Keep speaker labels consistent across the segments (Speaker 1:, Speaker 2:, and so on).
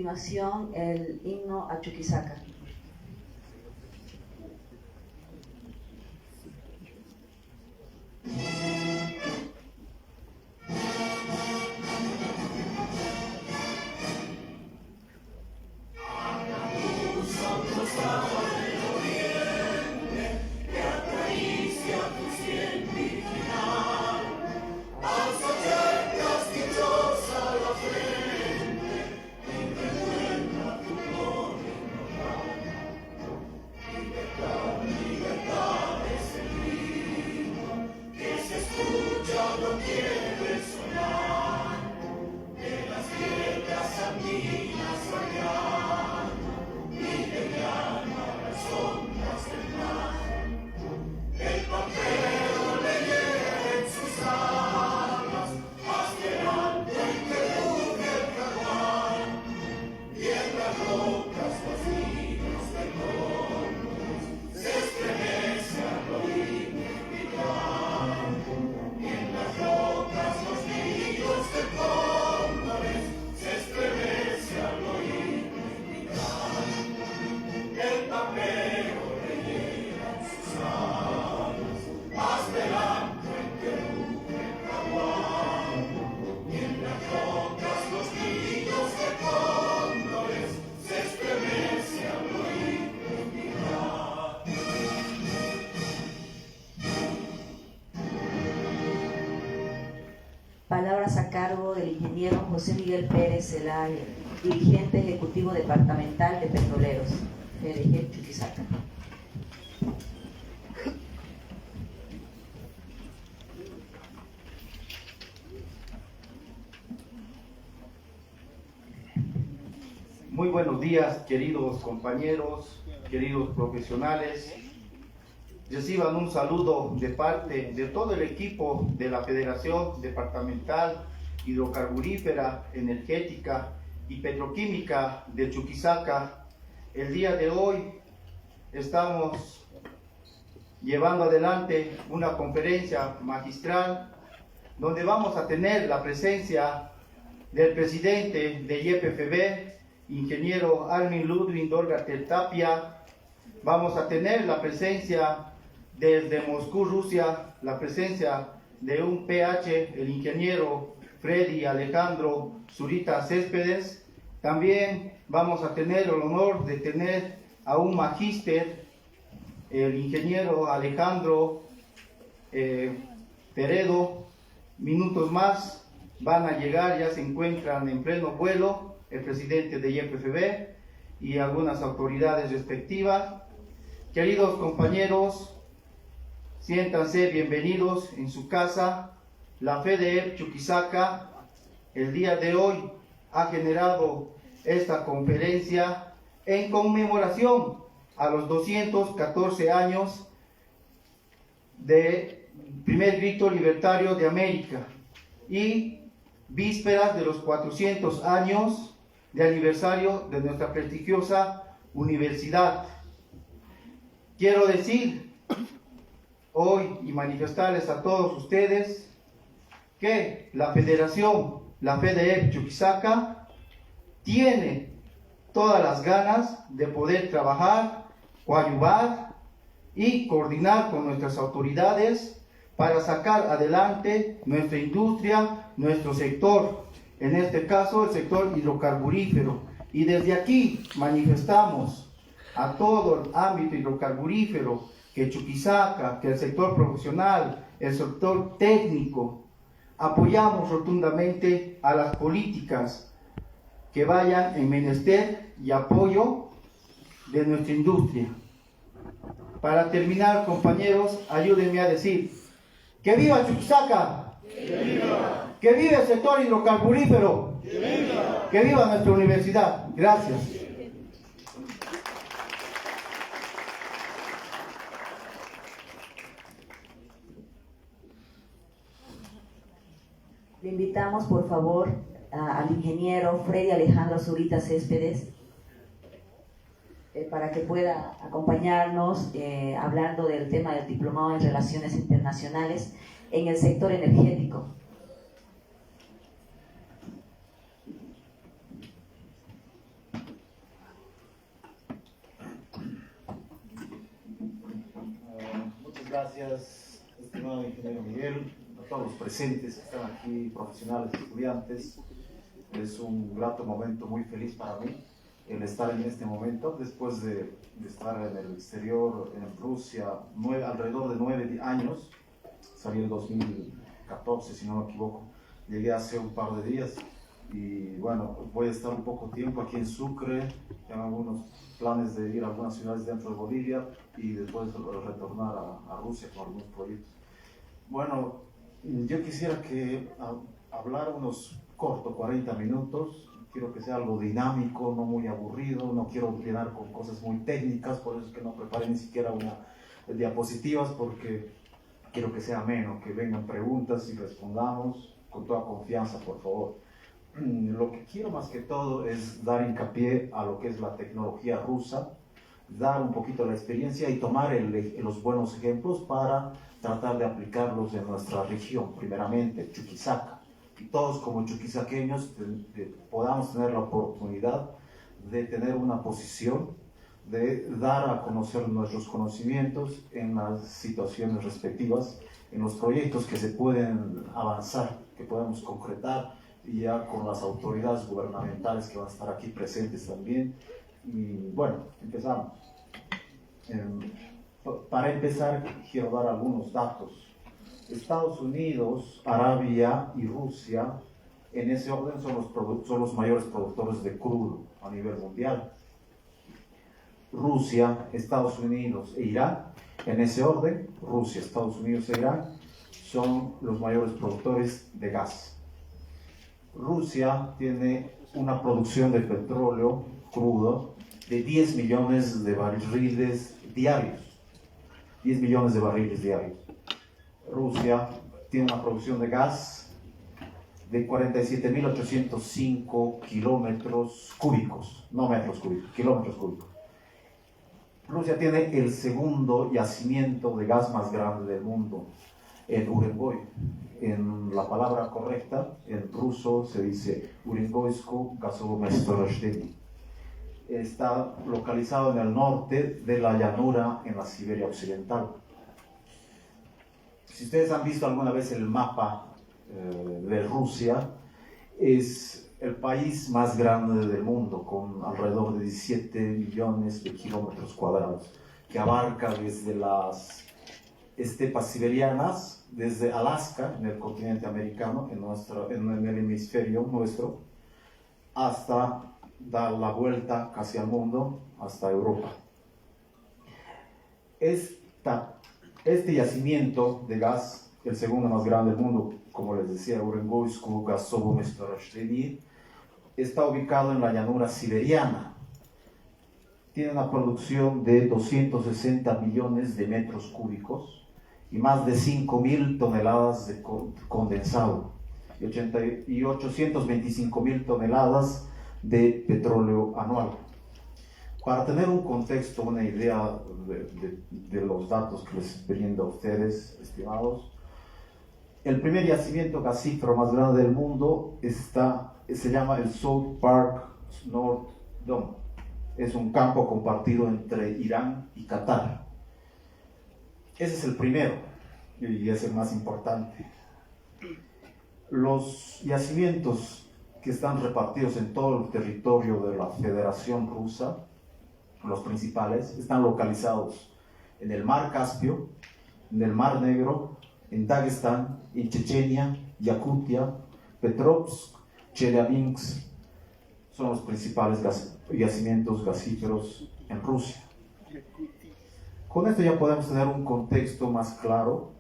Speaker 1: continuación el himno a Chuquisaca. Palabras a cargo del ingeniero José Miguel Pérez Zelaya, dirigente ejecutivo departamental de Petroleros, PDG Chuquisaca.
Speaker 2: Muy buenos días, queridos compañeros, queridos profesionales. Reciban un saludo de parte de todo el equipo de la Federación Departamental Hidrocarburífera, Energética y Petroquímica de Chuquisaca. El día de hoy estamos llevando adelante una conferencia magistral donde vamos a tener la presencia del presidente de YPFB, ingeniero Armin Ludwig Dorgater Tapia. Vamos a tener la presencia desde Moscú, Rusia, la presencia de un PH, el ingeniero Freddy Alejandro Zurita Céspedes. También vamos a tener el honor de tener a un magíster, el ingeniero Alejandro Peredo. Minutos más van a llegar, ya se encuentran en pleno vuelo el presidente de YPFB y algunas autoridades respectivas. Queridos compañeros, siéntanse bienvenidos en su casa. La FEDEEP Chuquisaca el día de hoy ha generado esta conferencia en conmemoración a los 214 años del primer grito libertario de América y vísperas de los 400 años de aniversario de nuestra prestigiosa universidad. Quiero decir hoy y manifestarles a todos ustedes que la Federación, la FEDEEP Chuquisaca, tiene todas las ganas de poder trabajar, coadyuvar y coordinar con nuestras autoridades para sacar adelante nuestra industria, nuestro sector, en este caso el sector hidrocarburífero. Y desde aquí manifestamos a todo el ámbito hidrocarburífero que Chuquisaca, que el sector profesional, el sector técnico, apoyamos rotundamente a las políticas que vayan en menester y apoyo de nuestra industria. Para terminar, compañeros, ayúdenme a decir: ¡que viva Chuquisaca! ¡Que viva! ¡Que viva el sector hidrocarburífero! ¡Que viva! ¡Que viva nuestra universidad! Gracias.
Speaker 1: Le invitamos, por favor, al ingeniero Freddy Alejandro Zurita Céspedes para que pueda acompañarnos hablando del tema del diplomado en Relaciones Internacionales en el sector energético.
Speaker 3: Gracias, estimado ingeniero Miguel, a todos los presentes que están aquí, profesionales, estudiantes. Es un grato momento, muy feliz para mí el estar en este momento, después de estar en el exterior, en Rusia, alrededor de 9 años. Salí en 2014, si no me equivoco. Llegué hace un par de días y bueno, voy a estar un poco tiempo aquí en Sucre. Tengo algunos planes de ir a algunas ciudades dentro de Bolivia y después retornar a Rusia con algunos proyectos. Bueno, yo quisiera hablar unos cortos 40 minutos. Quiero que sea algo dinámico, no muy aburrido, no quiero llenar con cosas muy técnicas, por eso es que no preparé ni siquiera una diapositivas, porque quiero que sea ameno, que vengan preguntas y respondamos con toda confianza, por favor. Lo que quiero más que todo es dar hincapié a lo que es la tecnología rusa, dar un poquito la experiencia y tomar los buenos ejemplos para tratar de aplicarlos en nuestra región, primeramente Chuquisaca. Y todos como chuquisaqueños podamos tener la oportunidad de tener una posición, de dar a conocer nuestros conocimientos en las situaciones respectivas, en los proyectos que se pueden avanzar, que podemos concretar, y ya con las autoridades gubernamentales que van a estar aquí presentes también. Y bueno, empezamos. Para empezar, quiero dar algunos datos. Estados Unidos, Arabia y Rusia, en ese orden, son los mayores productores de crudo a nivel mundial. Rusia, Estados Unidos e Irán, en ese orden, Rusia, Estados Unidos e Irán, son los mayores productores de gas. Rusia tiene una producción de petróleo crudo de 10 millones de barriles diarios. 10 millones de barriles diarios. Rusia tiene una producción de gas de 47.805 kilómetros cúbicos, no metros cúbicos, kilómetros cúbicos. Rusia tiene el segundo yacimiento de gas más grande del mundo, en Urengoy. En la palabra correcta, en ruso se dice Urengoysko gasovo mestorojteni. Está localizado en el norte de la llanura en la Siberia Occidental. Si ustedes han visto alguna vez el mapa de Rusia, es el país más grande del mundo, con alrededor de 17 millones de kilómetros cuadrados, que abarca desde las estepas siberianas, desde Alaska, en el continente americano, en el hemisferio nuestro, hasta dar la vuelta casi al mundo, hasta Europa. Este yacimiento de gas, el segundo más grande del mundo, como les decía, Urengoysko gasovo mestorojteni, está ubicado en la llanura siberiana. Tiene una producción de 260 millones de metros cúbicos y más de 5.000 toneladas de condensado y 825.000 toneladas de petróleo anual. Para tener un contexto, una idea de los datos que les brindo a ustedes, estimados, el primer yacimiento gasífero más grande del mundo se llama el South Park North Dome. Es un campo compartido entre Irán y Qatar. Ese es el primero y es el más importante. Los yacimientos que están repartidos en todo el territorio de la Federación Rusa, los principales, están localizados en el Mar Caspio, en el Mar Negro, en Dagestán, en Chechenia, Yakutia, Petrovsk, Chelyabinsk. Son los principales yacimientos gasíferos en Rusia. Con esto ya podemos tener un contexto más claro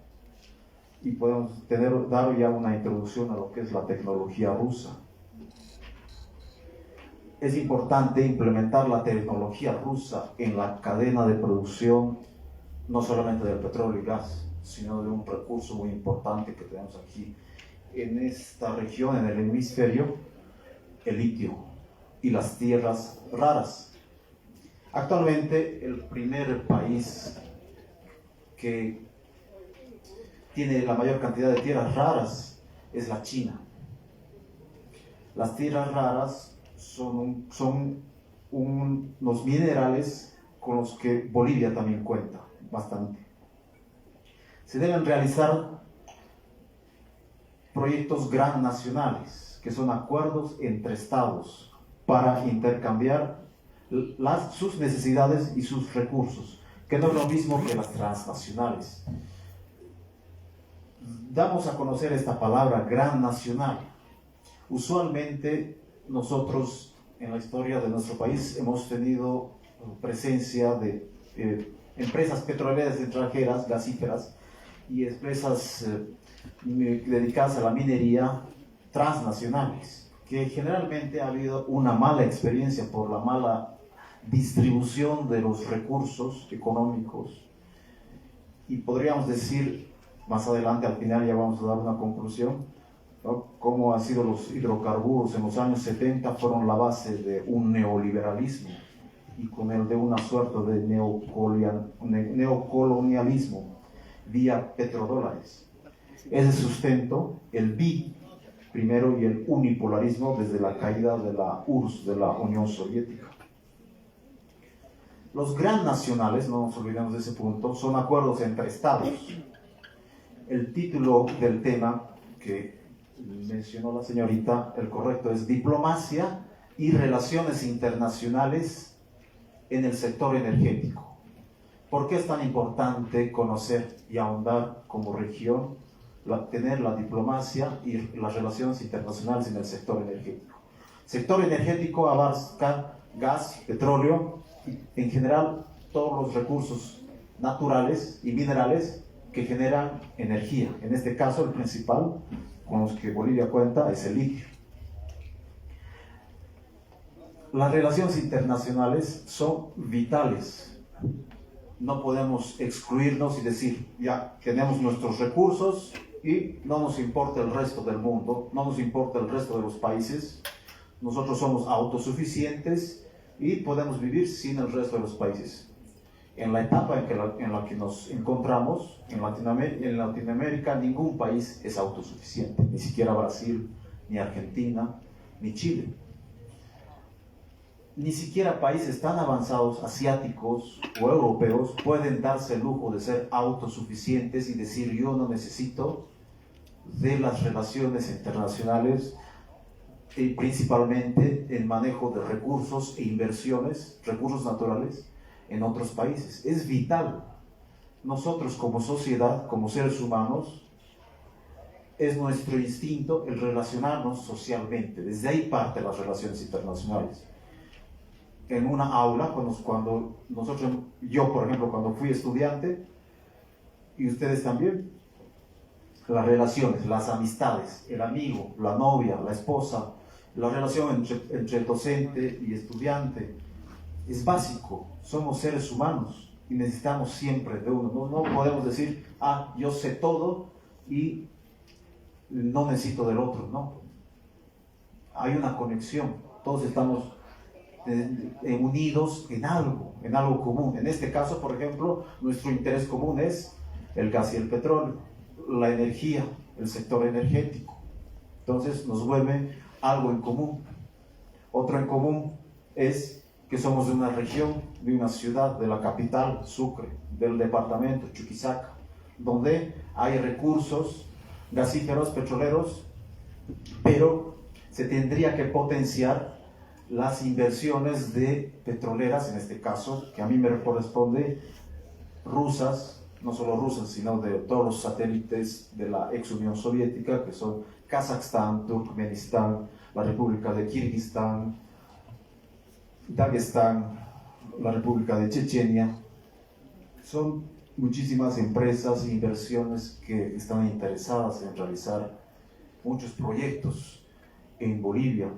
Speaker 3: y podemos dar ya una introducción a lo que es la tecnología rusa. Es importante implementar la tecnología rusa en la cadena de producción, no solamente del petróleo y gas, sino de un recurso muy importante que tenemos aquí en esta región, en el hemisferio, el litio y las tierras raras. Actualmente el primer país que tiene la mayor cantidad de tierras raras es la China. Las tierras raras son unos minerales con los que Bolivia también cuenta bastante. se deben realizar proyectos gran nacionales, que son acuerdos entre estados para intercambiar sus necesidades y sus recursos, que no es lo mismo que las transnacionales. Damos a conocer esta palabra gran nacional. Usualmente nosotros en la historia de nuestro país hemos tenido presencia de empresas petroleras extranjeras, gasíferas, y empresas dedicadas a la minería transnacionales, que generalmente ha habido una mala experiencia por la mala distribución de los recursos económicos, y podríamos decir, más adelante al final ya vamos a dar una conclusión, ¿no?, cómo han sido los hidrocarburos en los años 70 fueron la base de un neoliberalismo, y con el de una suerte de neocolonialismo vía petrodólares. Ese sustento, el bi primero, y el unipolarismo desde la caída de la URSS, de la Unión Soviética. Los gran nacionales, no nos olvidemos de ese punto, son acuerdos entre estados. El título del tema que mencionó la señorita, el correcto es Diplomacia y Relaciones Internacionales en el sector energético. ¿Por qué es tan importante conocer y ahondar como región, tener la diplomacia y las relaciones internacionales en el sector energético? El sector energético abarca gas, petróleo, y en general todos los recursos naturales y minerales que generan energía. En este caso, el principal con los que Bolivia cuenta es el litio. Las relaciones internacionales son vitales. No podemos excluirnos y decir, ya tenemos nuestros recursos y no nos importa el resto del mundo, no nos importa el resto de los países, nosotros somos autosuficientes y podemos vivir sin el resto de los países. En la etapa en la que nos encontramos, en Latinoamérica, ningún país es autosuficiente, ni siquiera Brasil, ni Argentina, ni Chile. Ni siquiera países tan avanzados, asiáticos o europeos, pueden darse el lujo de ser autosuficientes y decir, yo no necesito de las relaciones internacionales, principalmente el manejo de recursos e inversiones, recursos naturales, en otros países. Es vital. Nosotros como sociedad, como seres humanos, es nuestro instinto el relacionarnos socialmente. Desde ahí parten las relaciones internacionales. En una aula, yo por ejemplo cuando fui estudiante, y ustedes también, las relaciones, las amistades, el amigo, la novia, la esposa, la relación entre docente y estudiante, es básico. Somos seres humanos y necesitamos siempre de uno. No podemos decir, yo sé todo y no necesito del otro. No, hay una conexión, todos estamos unidos en algo común. En este caso, por ejemplo, nuestro interés común es el gas y el petróleo, la energía, el sector energético. Entonces nos vuelve algo en común. Otro en común es que somos de una región, de una ciudad, de la capital, Sucre, del departamento Chuquisaca, donde hay recursos gasíferos, petroleros, pero se tendría que potenciar las inversiones de petroleras, en este caso, que a mí me corresponde, rusas, no solo rusas, sino de todos los satélites de la ex Unión Soviética, que son Kazajstán, Turkmenistán, la República de Kirguistán, Dagestán, la República de Chechenia. Son muchísimas empresas e inversiones que están interesadas en realizar muchos proyectos en Bolivia.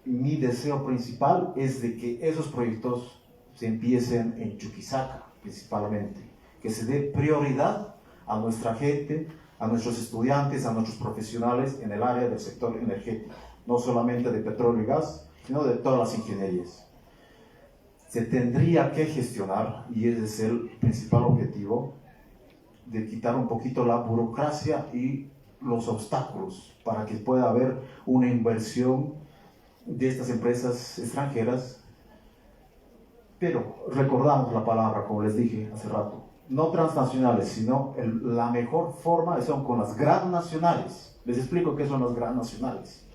Speaker 3: Mi deseo principal es de que esos proyectos se empiecen en Chuquisaca, principalmente, que se dé prioridad a nuestra gente, a nuestros estudiantes, a nuestros profesionales en el área del sector energético, no solamente de petróleo y gas, sino de todas las ingenierías. Se tendría que gestionar, y ese es el principal objetivo, de quitar un poquito la burocracia y los obstáculos para que pueda haber una inversión de estas empresas extranjeras. Pero recordamos la palabra, como les dije hace rato, no transnacionales, sino la mejor forma son con las transnacionales. Les explico qué son las transnacionales.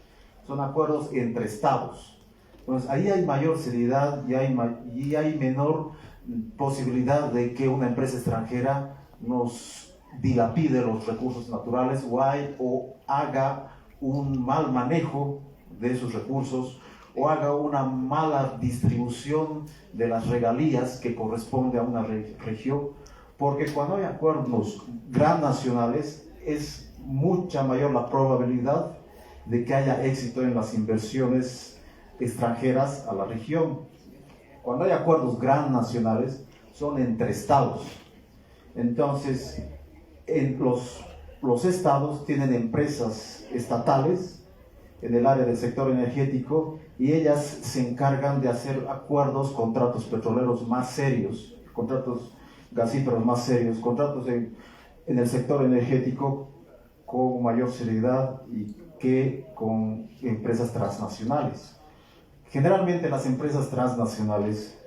Speaker 3: Son acuerdos entre estados. Entonces, ahí hay mayor seriedad y hay menor posibilidad de que una empresa extranjera nos dilapide los recursos naturales o haga un mal manejo de esos recursos o haga una mala distribución de las regalías que corresponde a una región, porque cuando hay acuerdos transnacionales es mucha mayor la probabilidad de que haya éxito en las inversiones extranjeras a la región. Cuando hay acuerdos transnacionales son entre estados. Entonces, los estados tienen empresas estatales en el área del sector energético y ellas se encargan de hacer acuerdos, contratos petroleros más serios, contratos gasíferos más serios, contratos en el sector energético con mayor seriedad y que con empresas transnacionales. Generalmente las empresas transnacionales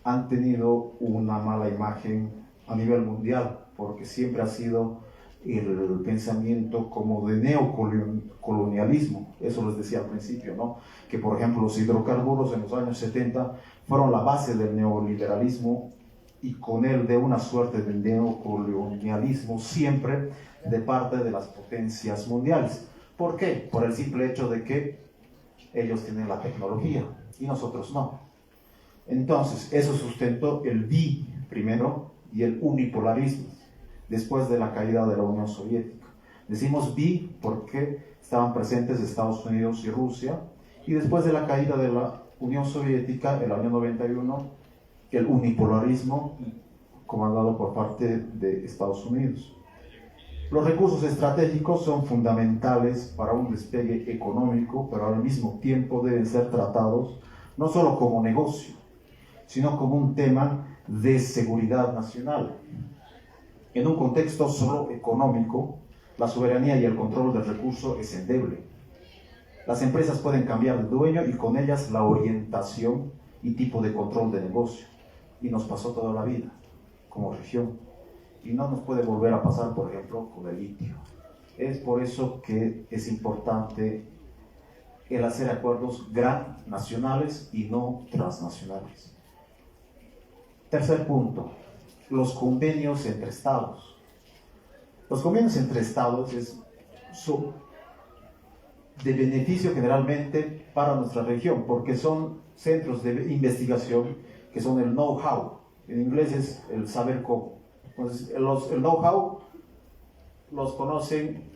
Speaker 3: han tenido una mala imagen a nivel mundial porque siempre ha sido el pensamiento como de neocolonialismo. Eso les decía al principio, ¿no? Que por ejemplo los hidrocarburos en los años 70 fueron la base del neoliberalismo y con él de una suerte de neocolonialismo siempre de parte de las potencias mundiales. ¿Por qué? Por el simple hecho de que ellos tienen la tecnología y nosotros no. Entonces, eso sustentó el primero y el unipolarismo después de la caída de la Unión Soviética. Decimos porque estaban presentes Estados Unidos y Rusia, y después de la caída de la Unión Soviética, el año 91, el unipolarismo comandado por parte de Estados Unidos. Los recursos estratégicos son fundamentales para un despegue económico, pero al mismo tiempo deben ser tratados no solo como negocio, sino como un tema de seguridad nacional. En un contexto solo económico, la soberanía y el control del recurso es endeble. Las empresas pueden cambiar de dueño y con ellas la orientación y tipo de control de negocio. Y nos pasó toda la vida como región. Y no nos puede volver a pasar, por ejemplo, con el litio. Es por eso que es importante el hacer acuerdos nacionales y no transnacionales. Tercer punto, los convenios entre estados. Los convenios entre estados son de beneficio generalmente para nuestra región, porque son centros de investigación que son el know-how. En inglés es el saber cómo. Entonces, el know-how los conocen,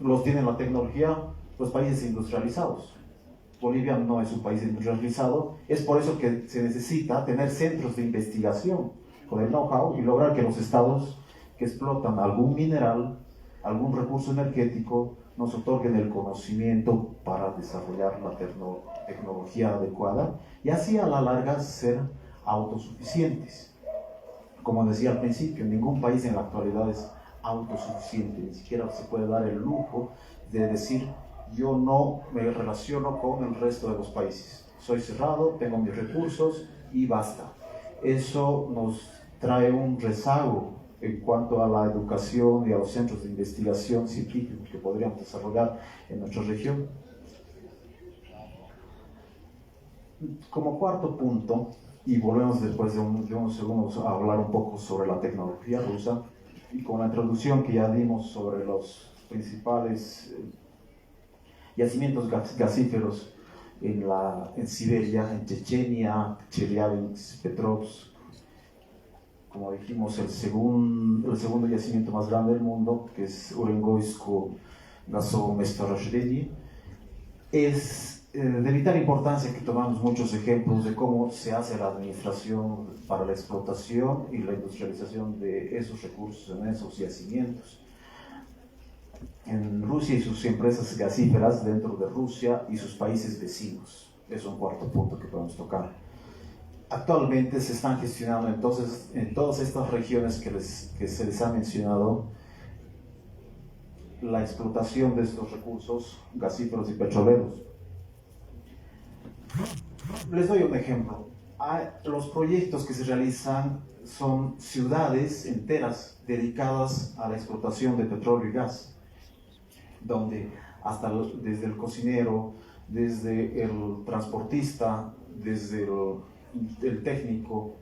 Speaker 3: los tienen la tecnología los países industrializados. Bolivia no es un país industrializado, es por eso que se necesita tener centros de investigación con el know-how y lograr que los estados que explotan algún mineral, algún recurso energético, nos otorguen el conocimiento para desarrollar la tecnología adecuada y así a la larga ser autosuficientes. Como decía al principio, ningún país en la actualidad es autosuficiente, ni siquiera se puede dar el lujo de decir yo no me relaciono con el resto de los países, soy cerrado, tengo mis recursos y basta. Eso nos trae un rezago en cuanto a la educación y a los centros de investigación científicos que podríamos desarrollar en nuestra región. Como cuarto punto, y volvemos después de unos segundos a hablar un poco sobre la tecnología rusa, y con la introducción que ya dimos sobre los principales yacimientos gasíferos en Siberia, en Chechenia, Chelyabinsk, Petrovsk, como dijimos, el segundo yacimiento más grande del mundo, que es Urengoysko Gaso-Mestorozhedenie, es de vital importancia que tomamos muchos ejemplos de cómo se hace la administración para la explotación y la industrialización de esos recursos en esos yacimientos. En Rusia y sus empresas gasíferas dentro de Rusia y sus países vecinos. Es un cuarto punto que podemos tocar. Actualmente se están gestionando entonces en todas estas regiones que se les ha mencionado la explotación de estos recursos gasíferos y petroleros. Les doy un ejemplo. Los proyectos que se realizan son ciudades enteras dedicadas a la explotación de petróleo y gas, donde desde el cocinero, desde el transportista, desde el técnico,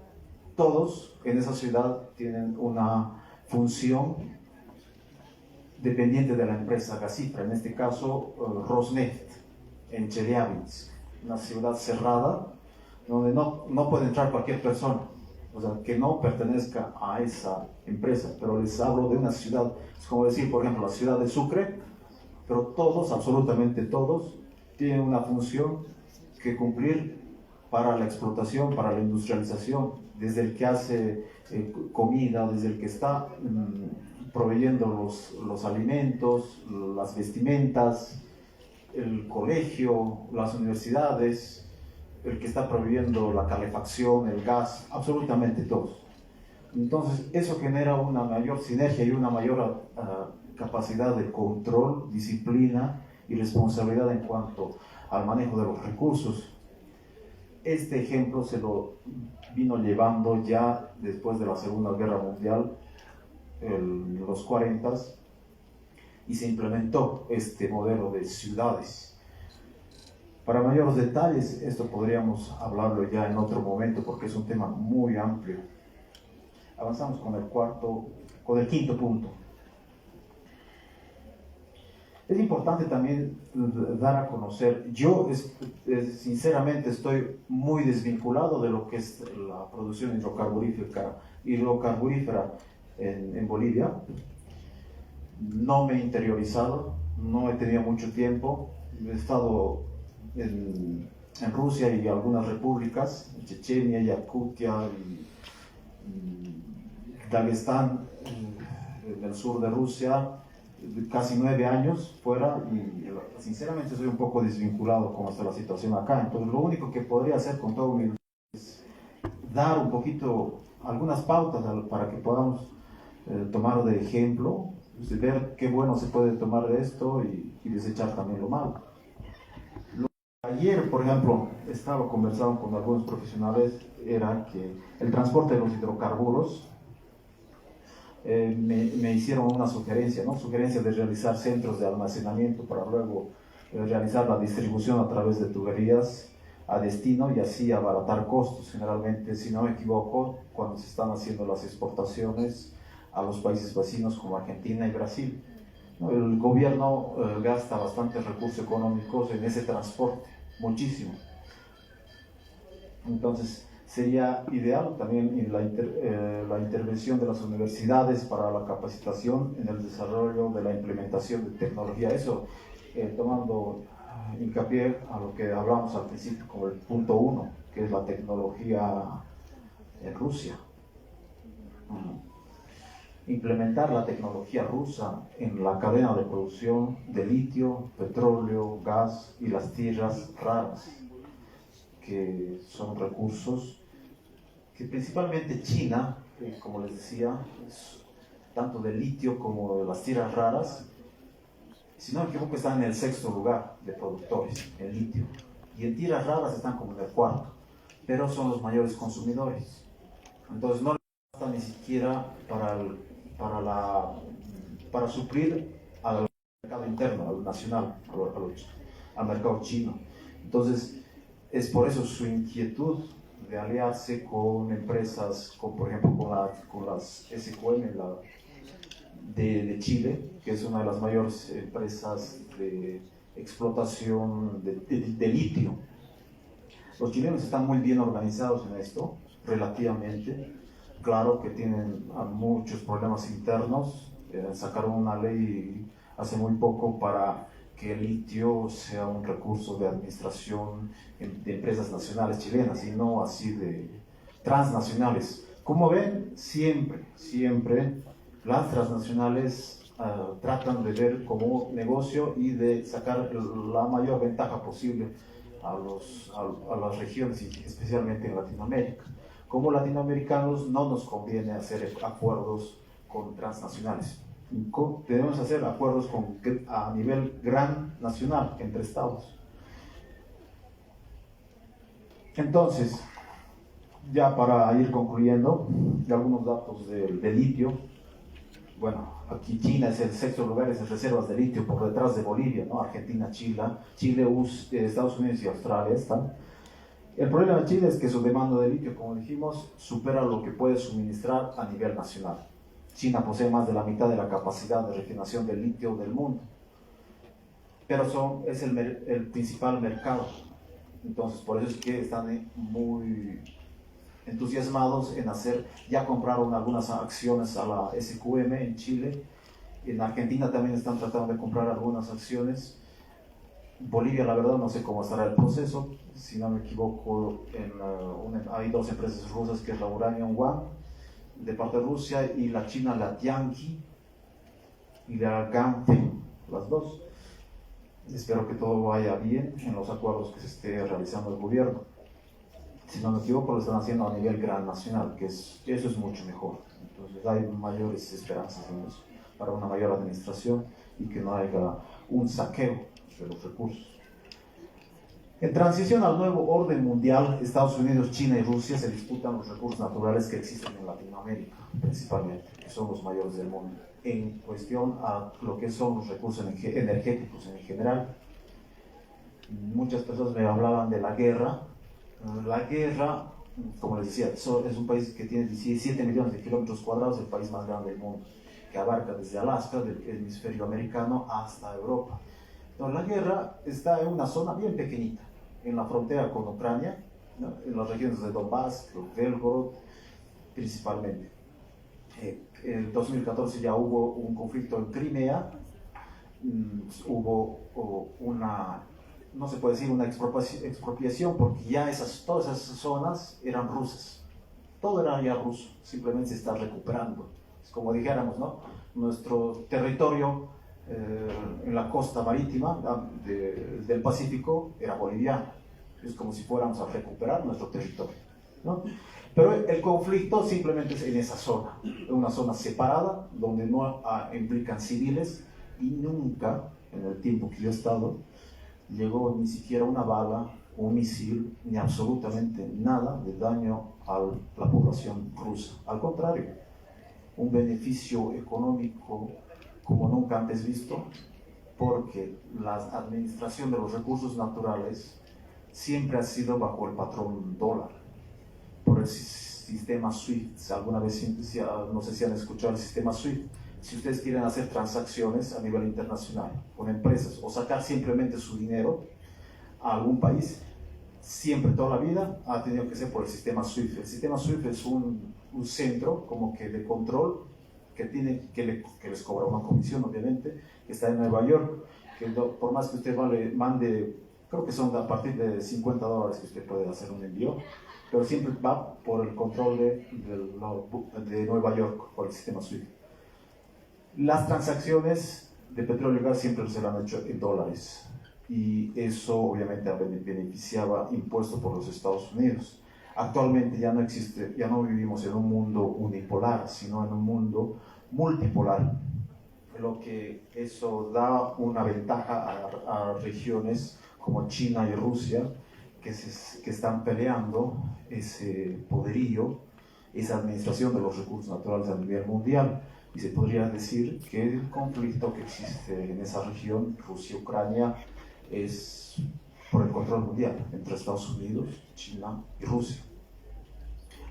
Speaker 3: todos en esa ciudad tienen una función dependiente de la empresa gasífera, en este caso Rosneft, en Chelyabinsk, una ciudad cerrada donde no puede entrar cualquier persona, o sea, que no pertenezca a esa empresa, pero les hablo de una ciudad, es como decir, por ejemplo, la ciudad de Sucre, pero todos, absolutamente todos, tienen una función que cumplir para la explotación, para la industrialización, desde el que hace comida, desde el que está proveyendo los alimentos, las vestimentas, el colegio, las universidades, el que está proveyendo la calefacción, el gas, absolutamente todos. Entonces, eso genera una mayor sinergia y una mayor capacidad de control, disciplina y responsabilidad en cuanto al manejo de los recursos. Este ejemplo se lo vino llevando ya después de la Segunda Guerra Mundial, en los 40, y se implementó este modelo de ciudades. Para mayores detalles, esto podríamos hablarlo ya en otro momento porque es un tema muy amplio. Avanzamos con el quinto punto. Es importante también dar a conocer, yo sinceramente estoy muy desvinculado de lo que es la producción hidrocarburífera en Bolivia. No me he interiorizado, no he tenido mucho tiempo, he estado en Rusia y algunas repúblicas, Chechenia, Yakutia, Dagestán, en el sur de Rusia, casi 9 años fuera, y sinceramente soy un poco desvinculado con la situación acá. Entonces lo único que podría hacer con todo humildad es dar un poquito algunas pautas para que podamos tomar de ejemplo, ver qué bueno se puede tomar de esto y desechar también lo malo. Ayer, por ejemplo, estaba conversando con algunos profesionales, era que el transporte de los hidrocarburos, me hicieron una sugerencia, ¿no? Sugerencia de realizar centros de almacenamiento para luego realizar la distribución a través de tuberías a destino y así abaratar costos. Generalmente, si no me equivoco, cuando se están haciendo las exportaciones a los países vecinos como Argentina y Brasil, ¿no? El gobierno gasta bastantes recursos económicos en ese transporte, muchísimo. Entonces, sería ideal también la intervención de las universidades para la capacitación en el desarrollo de la implementación de tecnología. Eso, tomando hincapié a lo que hablamos al principio como el punto 1, que es la tecnología en Rusia. Implementar la tecnología rusa en la cadena de producción de litio, petróleo, gas y las tierras raras, que son recursos que principalmente China, como les decía, tanto de litio como de las tierras raras, si no me equivoco, están en el 6º lugar de productores en litio, y en tierras raras están como en el 4º, pero son los mayores consumidores. Entonces no les basta ni siquiera para suplir al mercado interno, al nacional, al mercado chino. Entonces es por eso su inquietud de aliarse con empresas, por ejemplo con las SQM de Chile, que es una de las mayores empresas de explotación de litio. Los chilenos están muy bien organizados en esto, relativamente. Claro que tienen muchos problemas internos. Sacaron una ley hace muy poco para que el litio sea un recurso de administración de empresas nacionales chilenas y no así de transnacionales. Como ven, siempre las transnacionales tratan de ver como negocio y de sacar la mayor ventaja posible a las regiones, especialmente en Latinoamérica. Como latinoamericanos no nos conviene hacer acuerdos con transnacionales. Debemos hacer acuerdos a nivel gran nacional, entre estados. Entonces, Ya para ir concluyendo, algunos datos de litio. Bueno, aquí China es el sexto lugar en reservas de litio por detrás de Bolivia, ¿no? Argentina, Chile, Estados Unidos y Australia están. El problema de Chile es que su demanda de litio, como dijimos, supera lo que puede suministrar a nivel nacional. China posee más de la mitad de la capacidad de refinación del litio del mundo, pero es el principal mercado. Entonces, por eso es que están muy entusiasmados en ya compraron algunas acciones a la SQM en Chile. En Argentina también están tratando de comprar algunas acciones. Bolivia, la verdad, no sé cómo estará el proceso. Si no me equivoco, hay dos empresas rusas, que es la Uranium One, de parte de Rusia, y la China, la Tianqi, y la Ganfeng, las dos. Espero que todo vaya bien en los acuerdos que se esté realizando el gobierno. Si no me equivoco, lo están haciendo a nivel gran nacional, eso es mucho mejor. Entonces hay mayores esperanzas en eso, para una mayor administración y que no haya un saqueo de los recursos. En transición al nuevo orden mundial, Estados Unidos, China y Rusia se disputan los recursos naturales que existen en Latinoamérica, principalmente, que son los mayores del mundo, en cuestión a lo que son los recursos energéticos en general. Muchas personas me hablaban de la guerra. La guerra, como les decía, es un país que tiene 17 millones de kilómetros cuadrados, el país más grande del mundo, que abarca desde Alaska, del hemisferio americano, hasta Europa. Entonces, la guerra está en una zona bien pequeñita, en la frontera con Ucrania, ¿no? En las regiones de Donbass, Belgorod, principalmente. En 2014 ya hubo un conflicto en Crimea, hubo no se puede decir una expropiación, porque ya todas esas zonas eran rusas, todo era ya ruso, simplemente se está recuperando. Es como dijéramos, ¿no? Nuestro territorio en la costa marítima del Pacífico era boliviano, es como si fuéramos a recuperar nuestro territorio, ¿no? Pero el conflicto simplemente es en esa zona, una zona separada, donde no implican civiles, y nunca, en el tiempo que yo he estado, llegó ni siquiera una bala, un misil, ni absolutamente nada de daño a la población rusa. Al contrario, un beneficio económico como nunca antes visto, porque la administración de los recursos naturales siempre ha sido bajo el patrón dólar, por el sistema SWIFT. Alguna vez, no sé si han escuchado el sistema SWIFT. Si ustedes quieren hacer transacciones a nivel internacional con empresas o sacar simplemente su dinero a algún país, siempre, toda la vida, ha tenido que ser por el sistema SWIFT. El sistema SWIFT es un centro como que de control que les cobra una comisión, obviamente, que está en Nueva York, que por más que usted mande, creo que son a partir de $50 que usted puede hacer un envío, pero siempre va por el control de Nueva York, por el sistema SWIFT. Las transacciones de petróleo y gas siempre se lo han hecho en dólares, y eso obviamente beneficiaba impuesto por los Estados Unidos. Actualmente ya no existe, ya no vivimos en un mundo unipolar, sino en un mundo multipolar, lo que eso da una ventaja a regiones como China y Rusia, que están peleando ese poderío, esa administración de los recursos naturales a nivel mundial. Y se podría decir que el conflicto que existe en esa región, Rusia-Ucrania, es por el control mundial entre Estados Unidos, China y Rusia.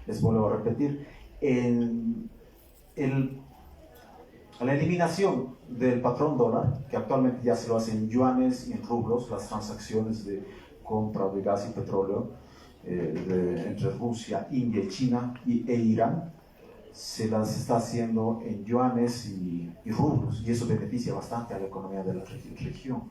Speaker 3: Les vuelvo a repetir, la eliminación del patrón dólar, que actualmente ya se lo hacen en yuanes y en rublos, las transacciones de compra de gas y petróleo entre Rusia, India, China e Irán, se las está haciendo en yuanes y rublos, y eso beneficia bastante a la economía de la región.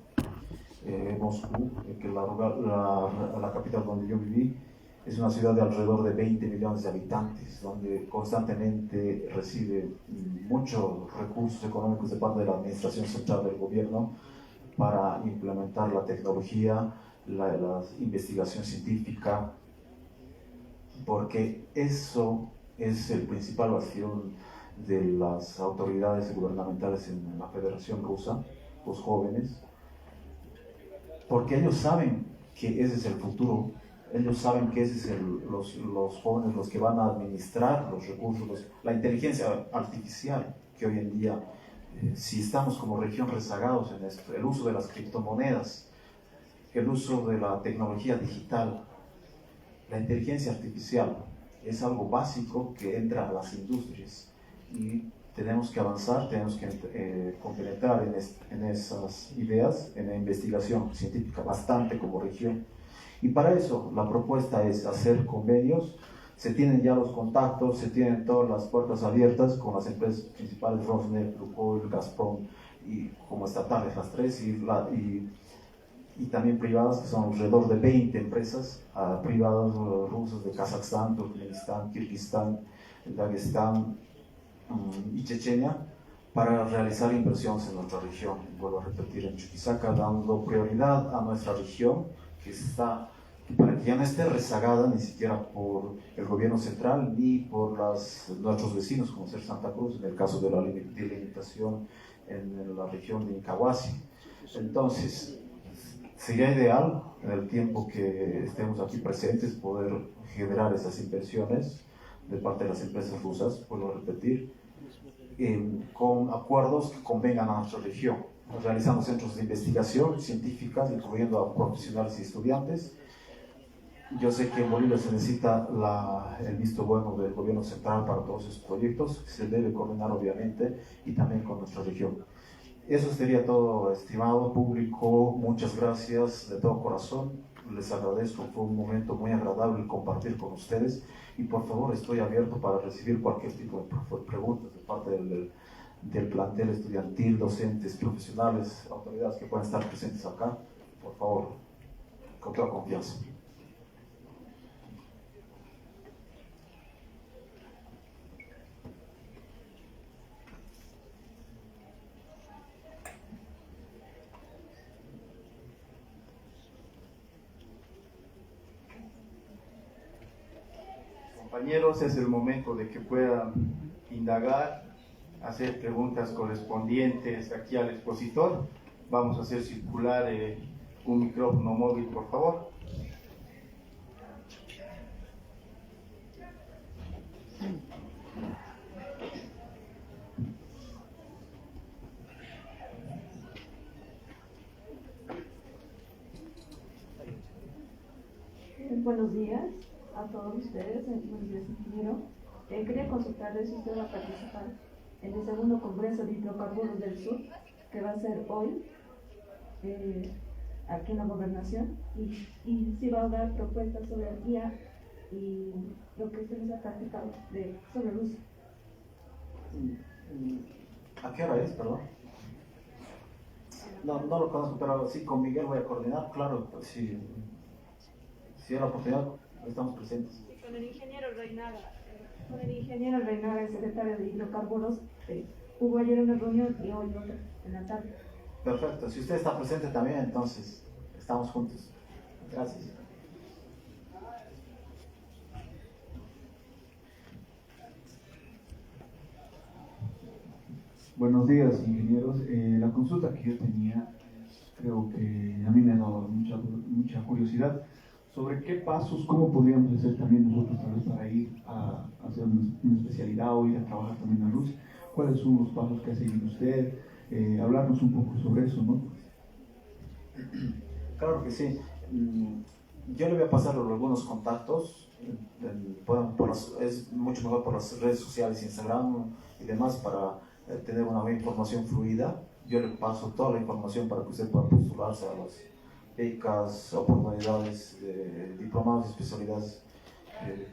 Speaker 3: Moscú, que la capital donde yo viví, es una ciudad de alrededor de 20 millones de habitantes, donde constantemente recibe muchos recursos económicos de parte de la administración central del gobierno para implementar la tecnología, la investigación científica, porque eso es el principal bastión de las autoridades gubernamentales en la Federación Rusa, los jóvenes, porque ellos saben que ese es el futuro ellos saben que ese es los jóvenes los que van a administrar los recursos, la inteligencia artificial, que hoy en día, si estamos como región rezagados en esto, el uso de las criptomonedas, el uso de la tecnología digital, la inteligencia artificial, es algo básico que entra a las industrias y tenemos que avanzar, tenemos que compenetrar en esas ideas, en la investigación científica bastante como región. Y para eso la propuesta es hacer convenios. Se tienen ya los contactos, se tienen todas las puertas abiertas con las empresas principales, Rosneft, Lukoil, Gazprom, y como estatales las tres, y también privadas, que son alrededor de 20 empresas privadas rusas de Kazajstán, Turkmenistán, Kirguistán, Dagestán y Chechenia, para realizar inversiones en nuestra región. Vuelvo a repetir, en Chuquisaca, dando prioridad a nuestra región, para que ya no esté rezagada ni siquiera por el gobierno central ni por nuestros vecinos, como ser Santa Cruz, en el caso de la delimitación en la región de Incahuasi. Entonces, sería ideal, en el tiempo que estemos aquí presentes, poder generar esas inversiones de parte de las empresas rusas, vuelvo a repetir, con acuerdos que convengan a nuestra región, realizando centros de investigación científicas, incluyendo a profesionales y estudiantes. Yo sé que en Bolivia se necesita el visto bueno del gobierno central para todos esos proyectos, que se debe coordinar obviamente, y también con nuestra región. Eso sería todo, estimado público. Muchas gracias de todo corazón. Les agradezco, fue un momento muy agradable compartir con ustedes, y por favor estoy abierto para recibir cualquier tipo de preguntas de parte del plantel estudiantil, docentes, profesionales, autoridades que puedan estar presentes acá. Por favor, con toda confianza.
Speaker 2: Compañeros, es el momento de que puedan indagar, hacer preguntas correspondientes aquí al expositor. Vamos a hacer circular un micrófono móvil, por favor.
Speaker 4: Buenos días a todos ustedes, buenos días, ingeniero. Quería consultarles si usted va a participar en el segundo Congreso de Hidrocarburos del Sur, que va a ser hoy, aquí en la Gobernación, y si va a dar propuestas sobre el guía y lo que usted nos ha practicado sobre Rusia.
Speaker 3: ¿A qué hora es, perdón? No lo conozco, pero sí, con Miguel voy a coordinar, claro, si hay la oportunidad, estamos presentes.
Speaker 4: Y con el ingeniero Reinaga, el secretario de Hidrocarburos, hubo ayer una reunión y hoy otra, en la tarde.
Speaker 3: Perfecto, si usted está presente también, entonces estamos juntos. Gracias.
Speaker 5: Buenos días, ingenieros. La consulta que yo tenía, creo que a mí me ha dado mucha curiosidad sobre qué pasos, cómo podríamos hacer también nosotros tal vez para ir a hacer una especialidad o ir a trabajar también a Rusia. ¿Cuáles son los pasos que ha seguido usted? Hablarnos un poco sobre eso, ¿no?
Speaker 3: Claro que sí. Yo le voy a pasar algunos contactos. Es mucho mejor por las redes sociales, Instagram y demás, para tener una buena información fluida. Yo le paso toda la información para que usted pueda postularse a las becas, oportunidades, diplomados y especialidades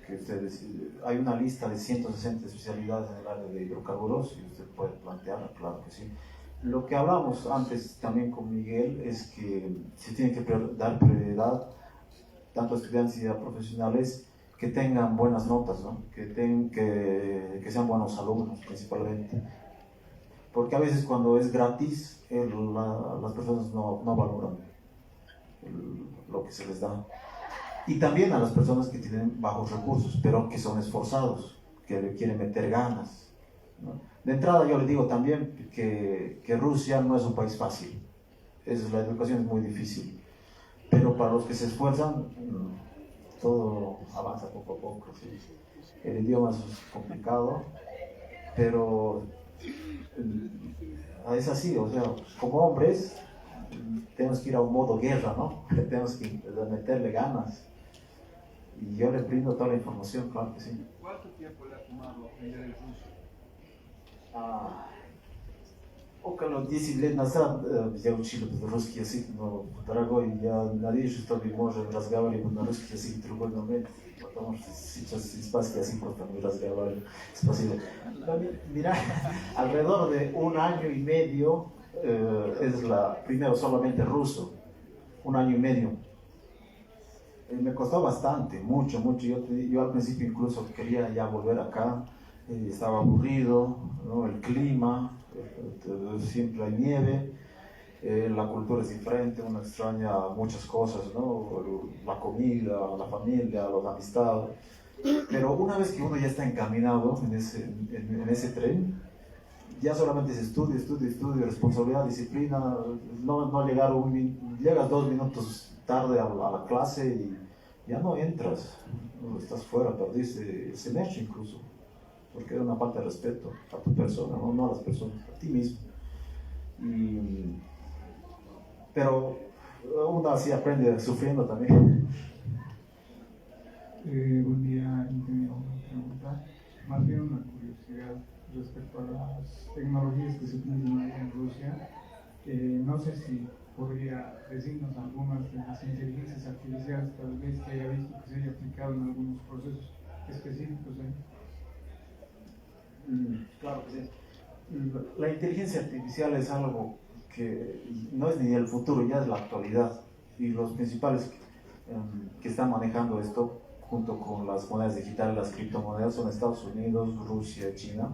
Speaker 3: que ustedes... Hay una lista de 160 especialidades en el área de hidrocarburos y usted puede plantearla, claro que sí. Lo que hablamos antes también con Miguel es que se tiene que dar prioridad tanto a estudiantes y a profesionales que tengan buenas notas, ¿no? que sean buenos alumnos principalmente. Porque a veces cuando es gratis, las personas no valoran lo que se les da. Y también a las personas que tienen bajos recursos, pero que son esforzados, que le quieren meter ganas, ¿no? De entrada yo le digo también que Rusia no es un país fácil, la educación es muy difícil, pero para los que se esfuerzan todo avanza poco a poco. ¿Sí? El idioma es complicado, pero es así, o sea, como hombres tenemos que ir a un modo guerra, ¿no? Tenemos que meterle ganas. Y yo le brindo toda la información, claro que sí.
Speaker 5: ¿Cuánto tiempo le ha tomado aprender el ruso?
Speaker 3: Около 10 лет назад я учил русский язык, но, дорогой, я надеюсь, что мы можем разговаривать на русский язык в другой момент, потому что сейчас испанский язык просто не разговариваю. Спасибо. Mira, alrededor de un año y medio primero solamente ruso, un año y medio. Me costó bastante, mucho. Yo al principio incluso quería ya volver acá, estaba aburrido, ¿no? El clima, siempre hay nieve, la cultura es diferente, uno extraña muchas cosas, ¿no? La comida, la familia, las amistades. Pero una vez que uno ya está encaminado en ese tren, ya solamente es estudio, responsabilidad, disciplina, no llegas 2 minutos tarde a la clase y ya no entras, ¿no? Estás fuera, perdiste el semestre incluso, porque es una falta de respeto a tu persona, no a las personas, a ti mismo. Pero uno así aprende sufriendo también.
Speaker 5: Buen día, ingeniero. Una pregunta, más bien una curiosidad respecto a las tecnologías que se utilizan allá en Rusia. No sé si podría decirnos algunas de las inteligencias artificiales tal vez que haya visto que se haya aplicado en algunos procesos específicos.
Speaker 3: Claro que sí. La inteligencia artificial es algo que no es ni el futuro, ya es la actualidad. Y los principales que están manejando esto, junto con las monedas digitales, las criptomonedas, son Estados Unidos, Rusia, China.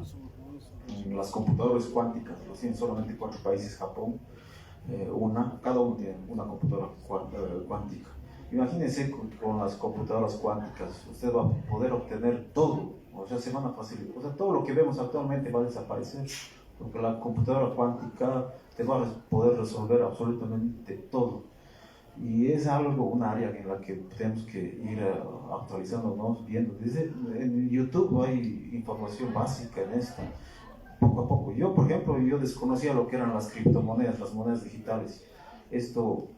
Speaker 3: Las computadoras cuánticas, los tienen solamente 4 países, Japón, cada uno tiene una computadora cuántica. Imagínense con las computadoras cuánticas, usted va a poder obtener todo, o sea, se van a facilitar, o sea, todo lo que vemos actualmente va a desaparecer, porque la computadora cuántica te va a poder resolver absolutamente todo. Y es un área en la que tenemos que ir actualizándonos, viendo. En YouTube hay información básica en esto, poco a poco. Yo, por ejemplo, desconocía lo que eran las criptomonedas, las monedas digitales. Esto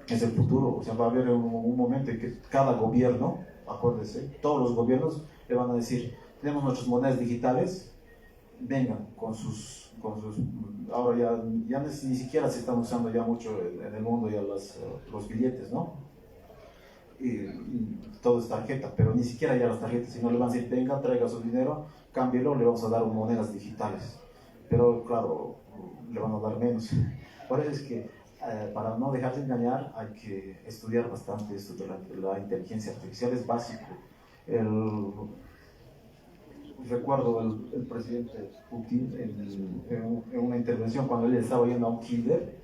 Speaker 3: es el futuro, o sea, va a haber un momento en que cada gobierno, acuérdese, todos los gobiernos le van a decir, tenemos nuestras monedas digitales, vengan con sus ahora ya ni siquiera se están usando ya mucho en el mundo ya los billetes, ¿no? Y todo es tarjeta, pero ni siquiera ya las tarjetas, sino le van a decir, venga, traiga su dinero, cámbielo, le vamos a dar monedas digitales. Pero claro, le van a dar menos. Por eso es que para no dejarse engañar hay que estudiar bastante esto de la inteligencia artificial, es básico. Recuerdo el presidente Putin en una intervención cuando él estaba yendo a un kinder,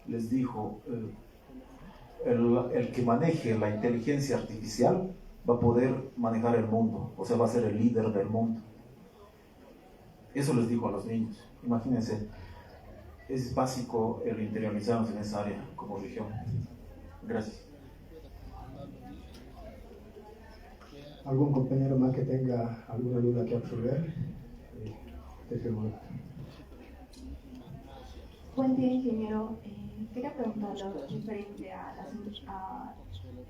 Speaker 3: les dijo, el que maneje la inteligencia artificial va a poder manejar el mundo, o sea, va a ser el líder del mundo. Eso les dijo a los niños. Imagínense, es básico el interiorizarnos en esa área como región. Gracias.
Speaker 6: ¿Algún compañero más que tenga alguna duda que absorber?
Speaker 4: Buen día, ingeniero. Quería preguntarle referente a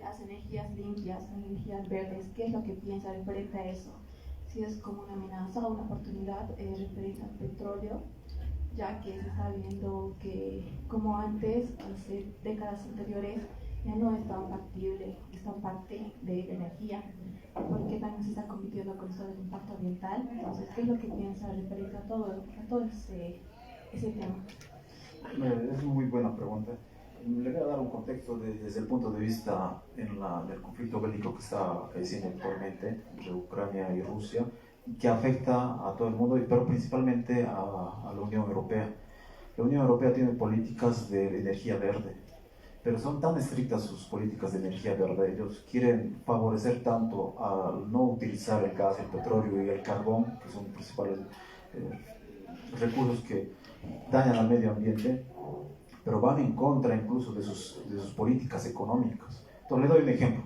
Speaker 4: las energías limpias, energías verdes. ¿Qué es lo que piensa referente a eso? Si es como una amenaza o una oportunidad referente al petróleo, ya que se está viendo que, como antes, hace décadas anteriores, ya no es tan factible esta parte de la energía, porque también se está compitiendo con esto del impacto ambiental. Entonces, ¿qué es lo que piensa referente a todo ese tema?
Speaker 3: Es muy buena pregunta. Le voy a dar un contexto desde el punto de vista del conflicto bélico que está acaeciendo actualmente entre Ucrania y Rusia, que afecta a todo el mundo, pero principalmente a la Unión Europea. La Unión Europea tiene políticas de energía verde, pero son tan estrictas sus políticas de energía verde. Ellos quieren favorecer tanto al no utilizar el gas, el petróleo y el carbón, que son los principales recursos que dañan al medio ambiente, pero van en contra incluso de sus políticas económicas. Entonces, le doy un ejemplo.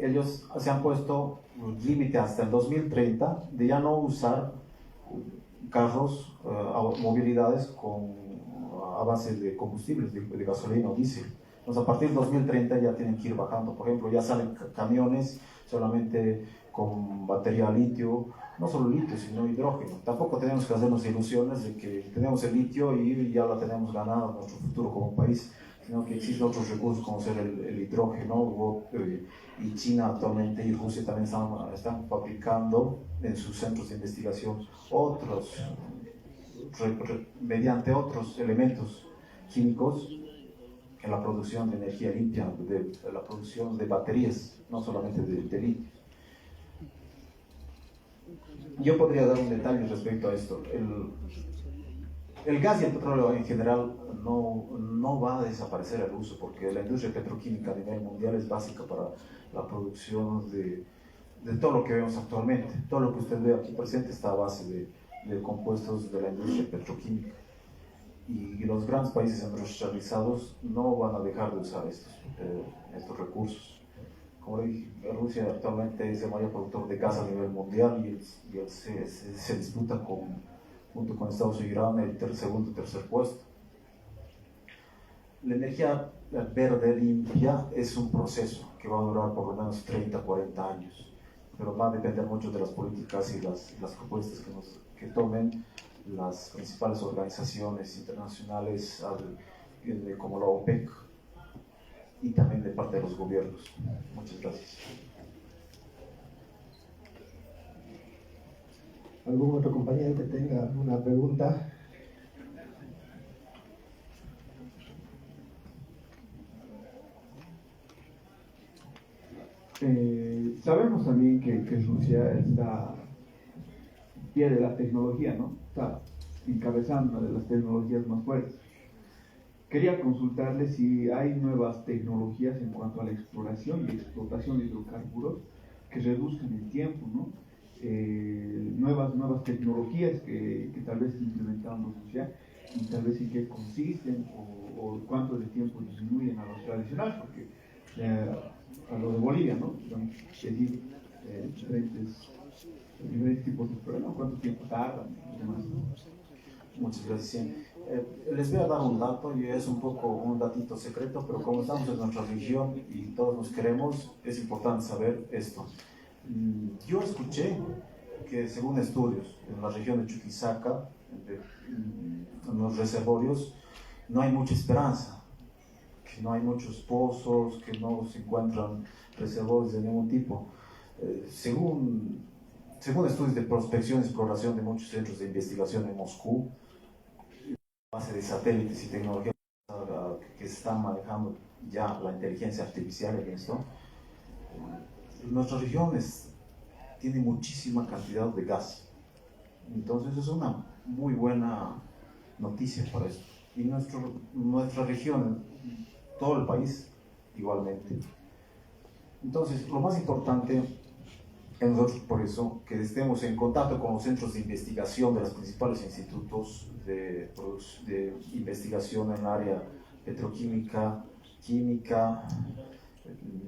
Speaker 3: ellos se han puesto un límite hasta el 2030 de ya no usar carros, movilidades a base de combustibles, de gasolina o diésel. Entonces, a partir del 2030 ya tienen que ir bajando. Por ejemplo, ya salen camiones solamente con batería litio, no solo litio, sino hidrógeno. Tampoco tenemos que hacernos ilusiones de que tenemos el litio y ya la tenemos ganada en nuestro futuro como país, sino que existen otros recursos como ser el hidrógeno, y China actualmente y Rusia también están fabricando en sus centros de investigación otros, mediante otros elementos químicos, en la producción de energía limpia, de la producción de baterías, no solamente de litio. Yo podría dar un detalle respecto a esto. El gas y el petróleo en general no va a desaparecer el uso, porque la industria petroquímica a nivel mundial es básica para la producción de todo lo que vemos actualmente. Todo lo que usted ve aquí presente está a base de compuestos de la industria petroquímica. Y los grandes países industrializados no van a dejar de usar estos recursos. Como le dije, Rusia actualmente es el mayor productor de gas a nivel mundial y se disputa junto con Estados Unidos y Irán el segundo y tercer puesto. La energía verde limpia es un proceso que va a durar por lo menos 30, 40 años, pero va a depender mucho de las políticas y las propuestas que tomen las principales organizaciones internacionales como la OPEC y también de parte de los gobiernos. Muchas gracias.
Speaker 6: ¿Algún otro compañero que tenga una pregunta?
Speaker 5: Sabemos también que Rusia está pie de la tecnología, ¿no? Está encabezando una de las tecnologías más fuertes. Quería consultarle si hay nuevas tecnologías en cuanto a la exploración y explotación de hidrocarburos que reduzcan el tiempo, ¿no? Nuevas tecnologías que tal vez implementamos Rusia y tal vez en qué consisten o cuánto de tiempo disminuyen a los tradicionales, porque a lo de Bolivia, ¿no? Es decir, diferentes tipos de problemas, cuánto tiempo tardan y demás.
Speaker 3: Muchas gracias. Les voy a dar un dato y es un poco un datito secreto, pero como estamos en nuestra región y todos nos queremos, es importante saber esto. Yo escuché que según estudios en la región de Chuquisaca, en los reservorios, no hay mucha esperanza, que no hay muchos pozos, que no se encuentran reservorios de ningún tipo. Según estudios de prospección y exploración de muchos centros de investigación en Moscú, base de satélites y tecnología que se están manejando ya la inteligencia artificial en esto, nuestra región tiene muchísima cantidad de gas. Entonces es una muy buena noticia para esto. Y nuestra región, todo el país, igualmente. Entonces, lo más importante es nosotros, por eso, que estemos en contacto con los centros de investigación de los principales institutos de investigación en el área petroquímica, química,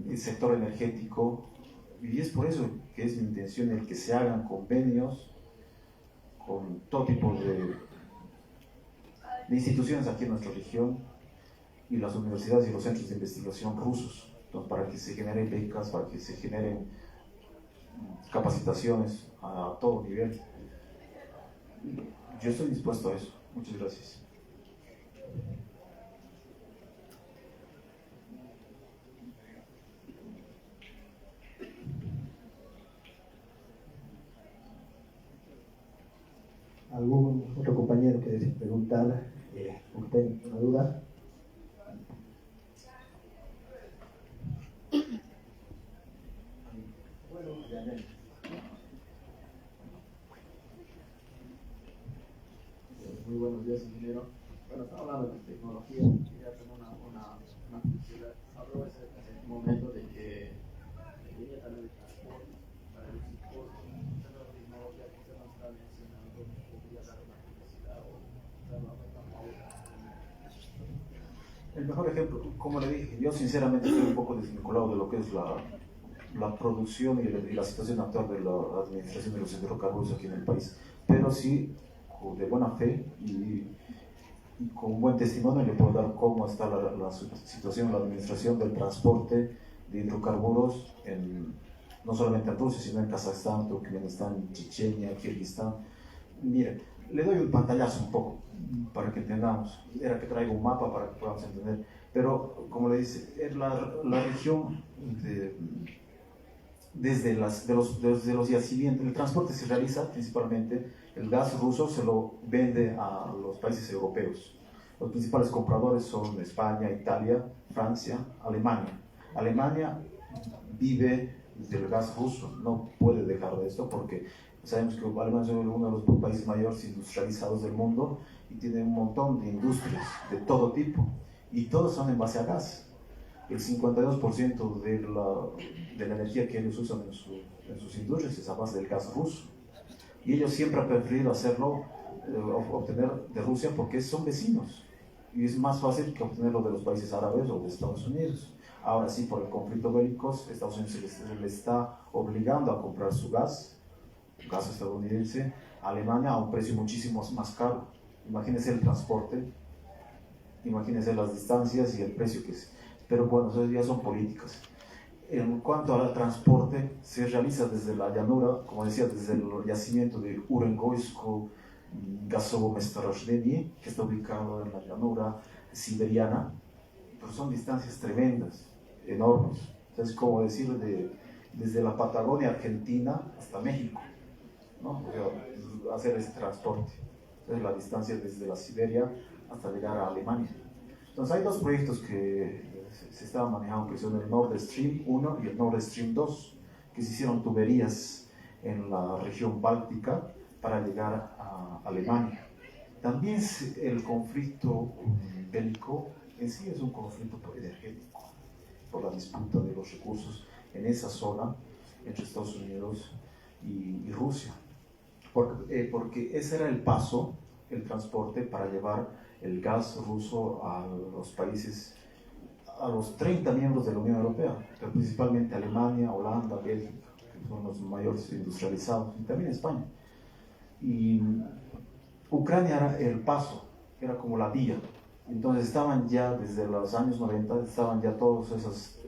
Speaker 3: el sector energético, y es por eso que es mi intención el que se hagan convenios con todo tipo de instituciones aquí en nuestra región y las universidades y los centros de investigación rusos, entonces, para que se generen becas, para que se generen capacitaciones a todo nivel. Yo estoy dispuesto a eso. Muchas gracias.
Speaker 6: ¿Algún otro compañero que desee preguntar o que tenga una duda?
Speaker 7: Muy buenos días, ingeniero. Bueno, estamos hablando de tecnología. Quería hacer una curiosidad. Habló hace un momento de que venía también de transporte para los impuestos. Esta nueva tecnología que usted nos está mencionando, podría dar una publicidad o dar una
Speaker 3: El mejor ejemplo, como le dije, yo sinceramente estoy un poco desvinculado de lo que es la producción y la situación actual de la administración de los hidrocarburos aquí en el país, pero sí de buena fe y con buen testimonio le puedo dar cómo está la situación, la administración del transporte de hidrocarburos, no solamente en Rusia, sino en Kazajstán, Turkmenistán, Chechenia, Kirguistán. Mire, le doy un pantallazo un poco para que entendamos. Era que traigo un mapa para que podamos entender. Pero, como le dice, en la región desde los yacimientos, el transporte se realiza principalmente, el gas ruso se lo vende a los países europeos. Los principales compradores son España, Italia, Francia, Alemania. Alemania vive del gas ruso, no puede dejar de esto porque sabemos que Alemania es uno de los países mayores industrializados del mundo y tiene un montón de industrias de todo tipo y todas son en base a gas. El 52% de la energía que ellos usan en sus industrias es a base del gas ruso y ellos siempre han preferido hacerlo, obtener de Rusia porque son vecinos y es más fácil que obtenerlo de los países árabes o de Estados Unidos. Ahora sí, por el conflicto bélico, Estados Unidos le está obligando a comprar su gas estadounidense, a Alemania a un precio muchísimo más caro. Imagínense el transporte, imagínense las distancias y el precio que es. Pero bueno, eso ya son políticas. En cuanto al transporte, se realiza desde la llanura, como decía, desde el yacimiento de Urengoysko Gasovo Mestorojnenie, que está ubicado en la llanura siberiana, pero son distancias tremendas, enormes. Entonces, como decir, desde la Patagonia Argentina hasta México, ¿no? Hacer ese transporte. Entonces, la distancia desde la Siberia hasta llegar a Alemania. Entonces, hay dos proyectos que se estaban manejando, que son el Nord Stream 1 y el Nord Stream 2, que se hicieron tuberías en la región báltica para llegar a Alemania. También el conflicto bélico en sí es un conflicto energético, por la disputa de los recursos en esa zona entre Estados Unidos y Rusia. Porque ese era el paso, el transporte para llevar el gas ruso a los países, a los 30 miembros de la Unión Europea, pero principalmente Alemania, Holanda, Bélgica, que son los mayores industrializados, y también España. Y Ucrania era el paso, era como la vía. Entonces estaban ya desde los años 90, estaban ya todas esas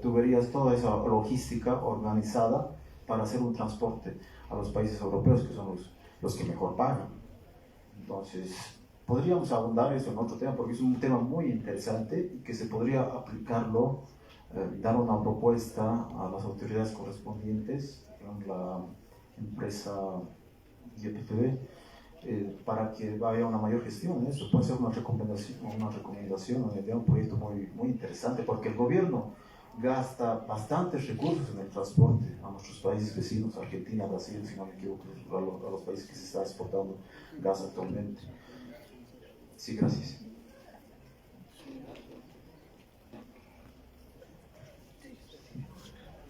Speaker 3: tuberías, toda esa logística organizada para hacer un transporte a los países europeos, que son los que mejor pagan. Entonces, podríamos abundar eso en otro tema, porque es un tema muy interesante y que se podría aplicarlo, dar una propuesta a las autoridades correspondientes, en la empresa YPTV, para que haya una mayor gestión. Eso puede ser una recomendación, un proyecto muy, muy interesante, porque el gobierno gasta bastantes recursos en el transporte a nuestros países vecinos, Argentina, Brasil, si no me equivoco, a los países que se está exportando gas actualmente. Sí, gracias.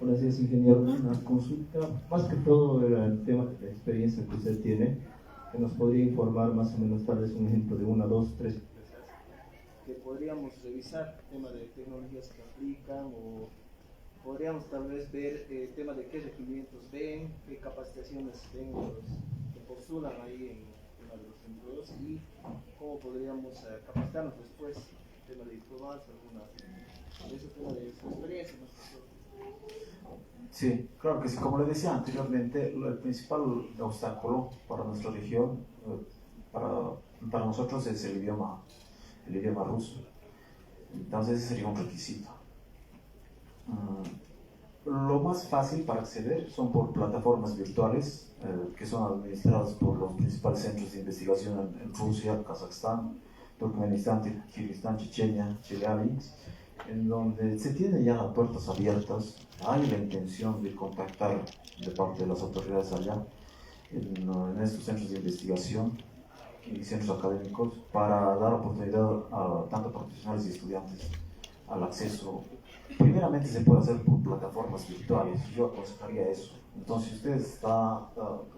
Speaker 8: Buenos días, ingeniero. Una consulta, más que todo el tema de la experiencia que usted tiene, que nos podría informar más o menos, tal vez un ejemplo de 1, 2, 3 empresas que podríamos revisar, tema de tecnologías que aplican, o podríamos tal vez ver el tema de qué requerimientos ven, qué capacitaciones ven los que postulan ahí en uno de los empleos, y cómo podríamos capacitarnos después, tema de diplomas, ese tema de su experiencia.
Speaker 3: Sí, claro que sí. Como le decía anteriormente, el principal obstáculo para nuestra región, para nosotros, es el idioma ruso. Entonces ese sería un requisito. Lo más fácil para acceder son por plataformas virtuales que son administradas por los principales centros de investigación en Rusia, Kazajstán, Turkmenistán, Kirguistán, Chechenia, Chelyabinsk, en donde se tienen ya las puertas abiertas. Hay la intención de contactar de parte de las autoridades allá en estos centros de investigación y centros académicos para dar oportunidad a tanto profesionales y estudiantes al acceso. Primeramente se puede hacer por plataformas virtuales, yo aconsejaría eso. Entonces, si usted está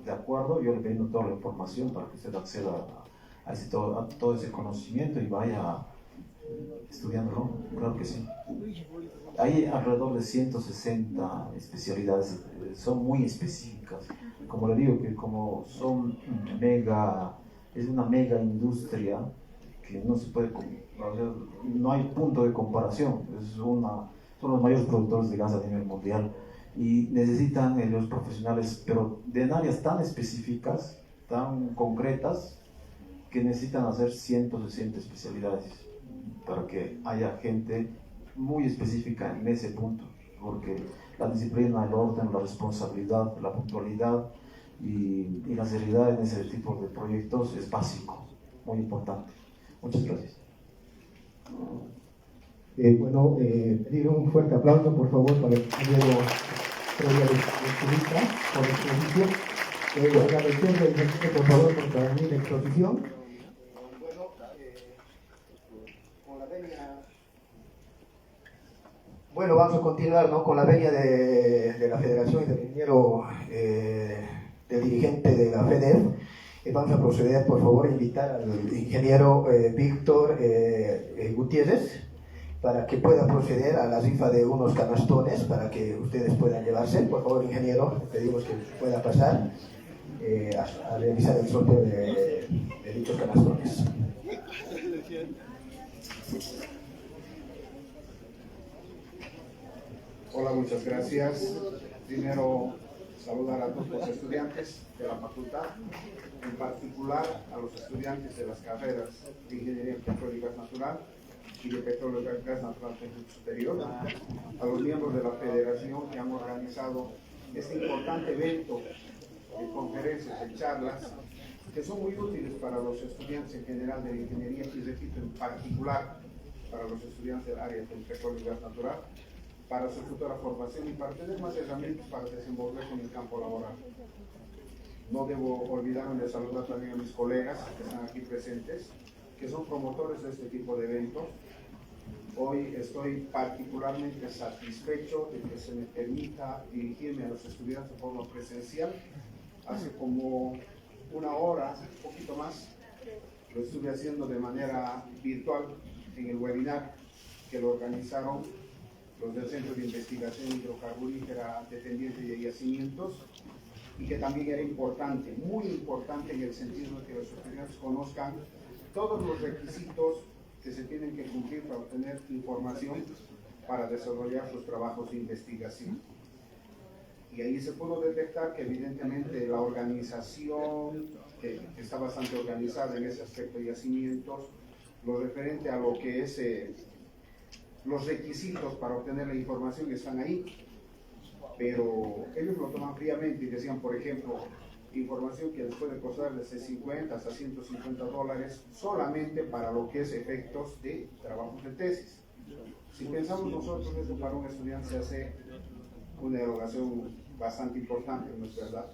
Speaker 3: de acuerdo, yo le brindo toda la información para que usted acceda a todo ese conocimiento y vaya estudiando, ¿no? Claro que sí. Hay alrededor de 160 especialidades, son muy específicas. Como le digo, que como son es una mega industria que no se puede, no hay punto de comparación. Son los mayores productores de gas a nivel mundial y necesitan los profesionales, pero en áreas tan específicas, tan concretas, que necesitan hacer 160 especialidades para que haya gente muy específica en ese punto, porque la disciplina, el orden, la responsabilidad, la puntualidad y la seriedad en ese tipo de proyectos es básico, muy importante. Muchas gracias.
Speaker 6: Pedir un fuerte aplauso, por favor, para el ingeniero Claudia Zúñiga por la exposición. Agradecerle, por favor, por traer la exposición. Bueno, vamos a continuar, ¿no?, con la venia de la Federación y del ingeniero, del dirigente de la FEDEF. Vamos a proceder, por favor, a invitar al ingeniero Víctor Gutiérrez para que pueda proceder a la rifa de unos canastones para que ustedes puedan llevarse. Por favor, ingeniero, le pedimos que pueda pasar a realizar el sorteo de dichos canastones.
Speaker 9: Hola, muchas gracias. Primero, saludar a todos los estudiantes de la facultad, en particular a los estudiantes de las carreras de Ingeniería en Petróleo y Gas Natural y de Petróleo y Gas Natural Técnico Superior, a los miembros de la federación que han organizado este importante evento de conferencias, de charlas, que son muy útiles para los estudiantes en general de la ingeniería y, repito, en particular para los estudiantes del área del petróleo y gas natural, para su futura formación y para tener más herramientas para desenvolverse en el campo laboral. No debo olvidarme de saludar también a mis colegas que están aquí presentes, que son promotores de este tipo de eventos. Hoy estoy particularmente satisfecho de que se me permita dirigirme a los estudiantes de forma presencial. Hace como una hora, un poquito más, lo estuve haciendo de manera virtual en el webinar que lo organizaron los del Centro de Investigación Hidrocarburífera Dependiente de Yacimientos, y que también era importante, muy importante en el sentido de que los estudiantes conozcan todos los requisitos que se tienen que cumplir para obtener información para desarrollar sus trabajos de investigación. Y ahí se pudo detectar que evidentemente la organización, que está bastante organizada en ese aspecto de yacimientos, lo referente a lo que es los requisitos para obtener la información están ahí, pero ellos lo toman fríamente y decían, por ejemplo, información que les puede costar desde 50 hasta $150 solamente para lo que es efectos de trabajos de tesis. Si pensamos nosotros, eso para un estudiante se hace una erogación bastante importante, ¿no es verdad?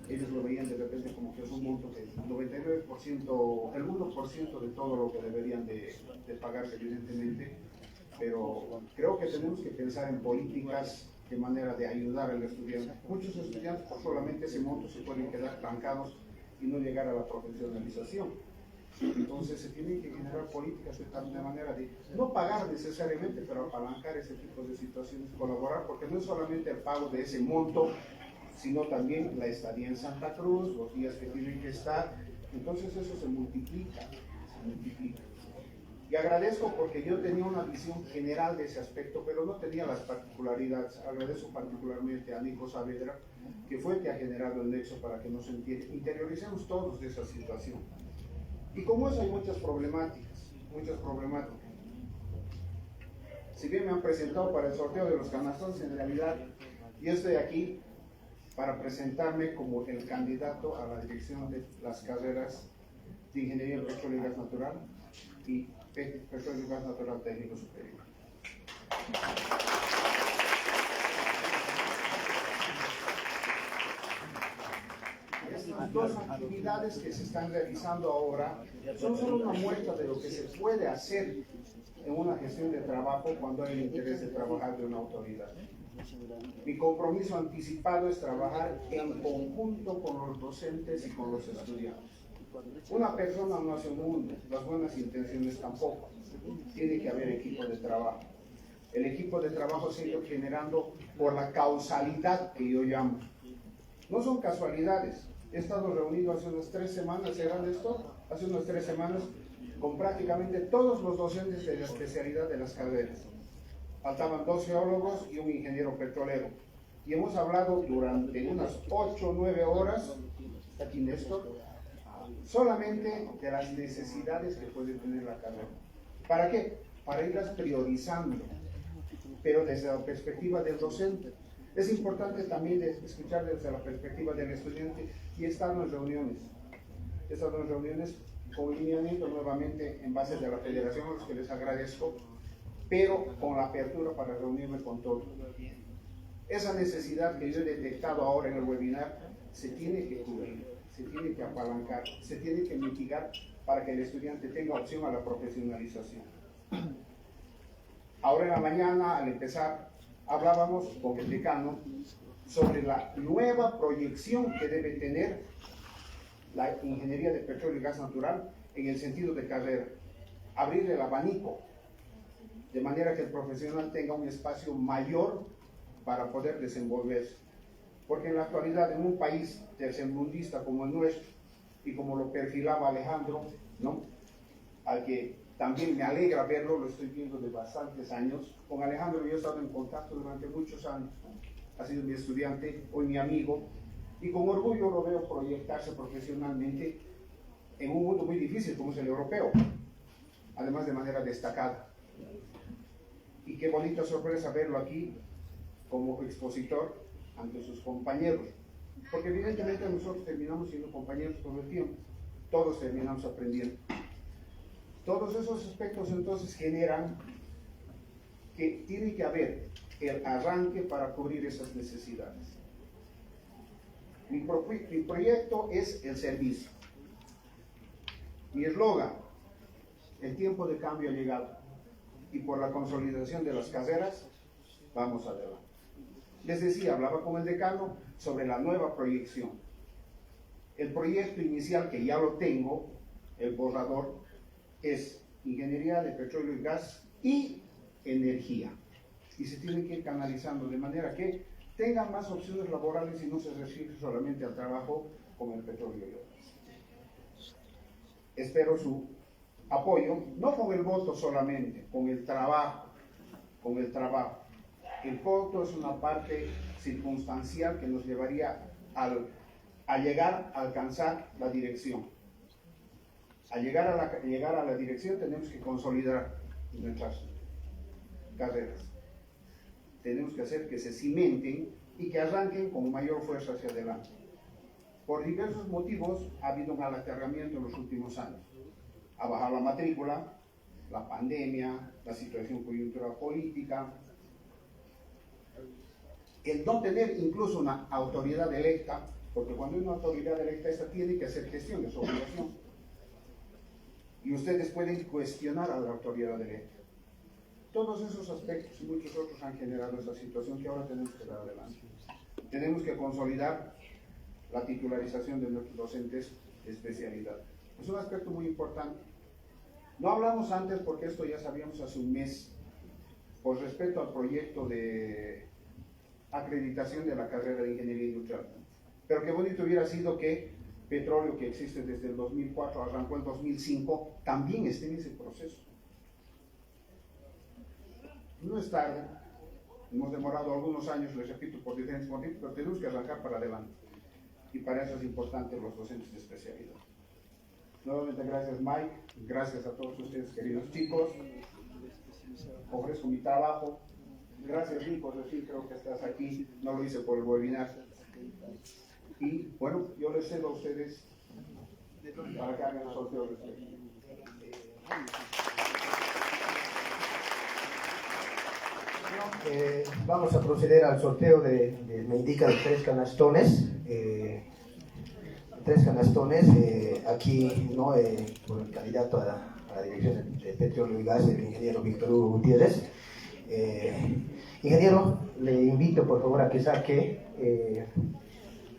Speaker 9: Ellos lo veían de repente como que es un monto que el 99%, el 1% de todo lo que deberían de pagarse, evidentemente, pero creo que tenemos que pensar en políticas de manera de ayudar al estudiante. Muchos estudiantes por solamente ese monto se pueden quedar estancados y no llegar a la profesionalización. Entonces se tienen que generar políticas de tal manera de no pagar necesariamente, pero apalancar ese tipo de situaciones, colaborar, porque no es solamente el pago de ese monto, sino también la estadía en Santa Cruz, los días que tienen que estar. Entonces eso se multiplica, se multiplica. Y agradezco porque yo tenía una visión general de ese aspecto, pero no tenía las particularidades. Agradezco particularmente a Nico Saavedra, que fue el que ha generado el nexo para que nos interioricemos todos de esa situación. Y como eso hay muchas problemáticas, muchas problemáticas. Si bien me han presentado para el sorteo de los canastones, en realidad yo estoy aquí para presentarme como el candidato a la dirección de las carreras de Ingeniería en Petróleo y Gas Natural y Petróleo y Gas Natural Técnico Superior. Estas dos actividades que se están realizando ahora son solo una muestra de lo que se puede hacer en una gestión de trabajo cuando hay el interés de trabajar de una autoridad. Mi compromiso anticipado es trabajar en conjunto con los docentes y con los estudiantes. Una persona no hace un mundo, las buenas intenciones tampoco. Tiene que haber equipo de trabajo. El equipo de trabajo se ha ido generando por la causalidad que yo llamo. No son casualidades. He estado reunido hace unas 3 semanas, ¿serán esto? Hace unas 3 semanas con prácticamente todos los docentes de la especialidad de las carreras. Faltaban 2 geólogos y un ingeniero petrolero. Y hemos hablado durante unas 8 o 9 horas, está aquí Néstor, solamente de las necesidades que puede tener la carrera. ¿Para qué? Para irlas priorizando, pero desde la perspectiva del docente. Es importante también escuchar desde la perspectiva del estudiante y estar en reuniones. He estado en reuniones con lineamiento nuevamente en base de la federación, a los que les agradezco, pero con la apertura para reunirme con todos. Esa necesidad que yo he detectado ahora en el webinar se tiene que cubrir, se tiene que apalancar, se tiene que mitigar para que el estudiante tenga opción a la profesionalización. Ahora en la mañana, al empezar, hablábamos con el decano sobre la nueva proyección que debe tener la ingeniería de petróleo y gas natural en el sentido de carrera. Abrir el abanico, de manera que el profesional tenga un espacio mayor para poder desenvolverse. Porque en la actualidad, en un país tercermundista como el nuestro, y como lo perfilaba Alejandro, ¿no?, al que también me alegra verlo, lo estoy viendo de bastantes años. Con Alejandro yo he estado en contacto durante muchos años, ha sido mi estudiante, hoy mi amigo, y con orgullo lo veo proyectarse profesionalmente en un mundo muy difícil como es el europeo, además de manera destacada. Y qué bonita sorpresa verlo aquí como expositor ante sus compañeros, porque evidentemente nosotros terminamos siendo compañeros con el tiempo, todos terminamos aprendiendo. Todos esos aspectos entonces generan que tiene que haber el arranque para cubrir esas necesidades. Mi proyecto es el servicio. Mi eslogan, el tiempo de cambio ha llegado y por la consolidación de las carreras, vamos adelante. Les decía, hablaba con el decano sobre la nueva proyección. El proyecto inicial, que ya lo tengo, el borrador, es ingeniería de petróleo y gas y energía. Y se tiene que ir canalizando de manera que tengan más opciones laborales y no se refiere solamente al trabajo con el petróleo y el gas. Espero su apoyo, no con el voto solamente, con el trabajo, con el trabajo. El voto es una parte circunstancial que nos llevaría a llegar a alcanzar la dirección. Al llegar a la dirección tenemos que consolidar nuestras carreras. Tenemos que hacer que se cimenten y que arranquen con mayor fuerza hacia adelante. Por diversos motivos ha habido un alargamiento en los últimos años. Ha bajado la matrícula, la pandemia, la situación coyuntural política, el no tener incluso una autoridad electa, porque cuando hay una autoridad electa, esta tiene que hacer gestión de su obligación. Y ustedes pueden cuestionar a la autoridad electa. Todos esos aspectos y muchos otros han generado esta situación que ahora tenemos que dar adelante. Tenemos que consolidar la titularización de nuestros docentes de especialidad. Es un aspecto muy importante. No hablamos antes porque esto ya sabíamos hace un mes, por respeto al proyecto de acreditación de la carrera de ingeniería industrial. Pero qué bonito hubiera sido que petróleo, que existe desde el 2004, arrancó en 2005, también esté en ese proceso. No es tarde, hemos demorado algunos años, les repito, por diferentes motivos, pero tenemos que arrancar para adelante. Y para eso es importante los docentes de especialidad. Nuevamente gracias Mike, gracias a todos ustedes queridos chicos, ofrezco mi trabajo. Gracias Rico, decir, creo que estás aquí, no lo hice por el webinar. Y bueno, yo les cedo a ustedes para que hagan el sorteo de ustedes.
Speaker 6: Vamos a proceder al sorteo me indica de 3 canastones. 3 canastones, aquí no por el candidato a la dirección de petróleo y gas, el ingeniero Víctor Hugo Gutiérrez. Ingeniero, le invito por favor a que saque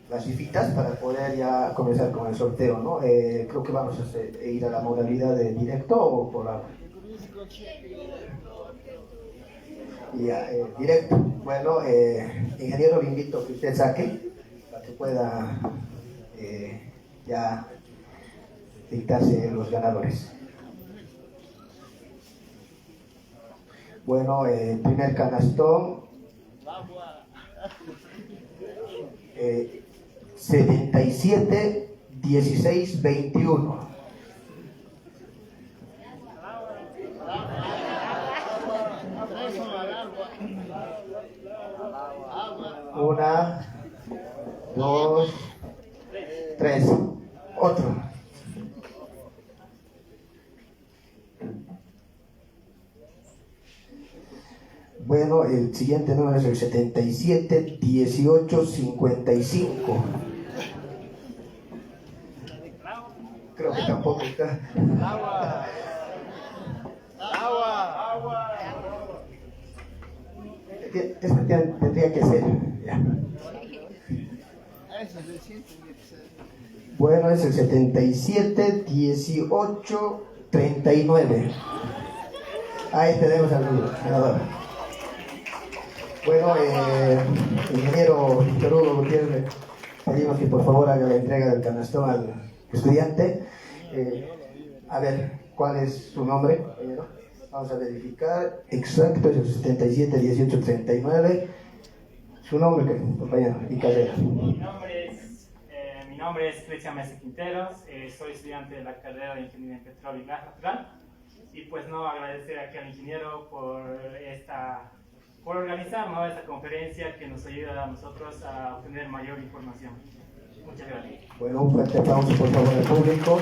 Speaker 6: las citas para poder ya comenzar con el sorteo, ¿no? Creo que vamos a ir a la modalidad de directo o por la... Ya, directo. Bueno, ingeniero, le invito a que usted saque para que pueda ya dictarse los ganadores. Bueno, primer canastón, 77 16 21. Una, dos, tres. Otro. Bueno, el siguiente número es el 77 18 55. Creo que tampoco está. Este tendría que ser. Ya. Bueno, es el 77 18 39. Ahí tenemos al ganador. Bueno, ingeniero Víctor Hugo Gutiérrez, pedimos que por favor haga la entrega del canastón al estudiante. A ver, ¿cuál es su nombre? Vamos a verificar. Exacto, es el 77 18 39. Su nombre, compañero, y carrera.
Speaker 10: Mi nombre es Cristian Mesa Quinteros, soy estudiante de la carrera de Ingeniería en Petróleo y Gas Natural. Y pues no, agradecer aquí al ingeniero por organizar, ¿no?, esta conferencia que nos ayuda a nosotros a obtener mayor información. Muchas gracias.
Speaker 6: Bueno, un fuerte aplauso por favor al público.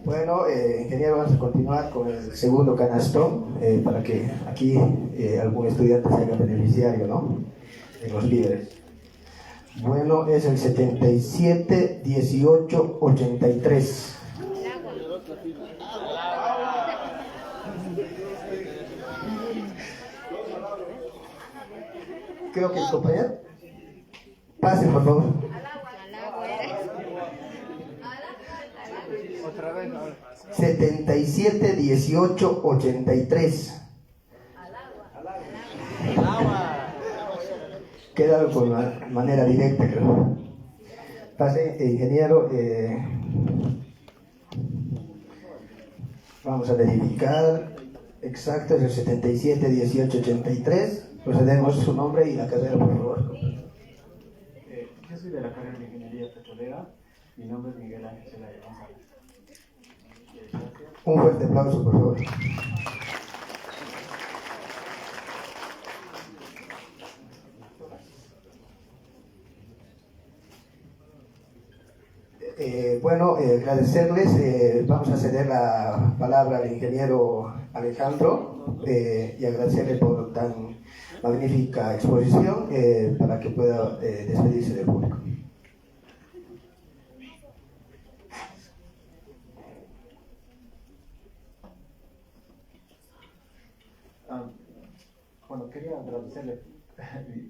Speaker 6: Bueno, ingeniero, vamos a continuar con el segundo canastón para que aquí algún estudiante se haga beneficiario, ¿no?, de los líderes. Bueno, es el 77 18 83. Creo que el compañero. Pase, por favor.
Speaker 7: Otra vez,
Speaker 6: 77 18 83. Queda por manera directa, creo. Pase, ingeniero. Vamos a verificar. Exacto, es el 77 18 83. Procedemos su nombre y la carrera, por favor.
Speaker 11: Yo soy de la carrera de Ingeniería Petrolera. Mi nombre es Miguel Ángel Zelaya González.
Speaker 6: Un fuerte aplauso, por favor. Bueno, agradecerles. Vamos a ceder la palabra al ingeniero Alejandro y agradecerle por tan magnífica exposición para que pueda despedirse del público.
Speaker 3: Bueno, quería agradecerle.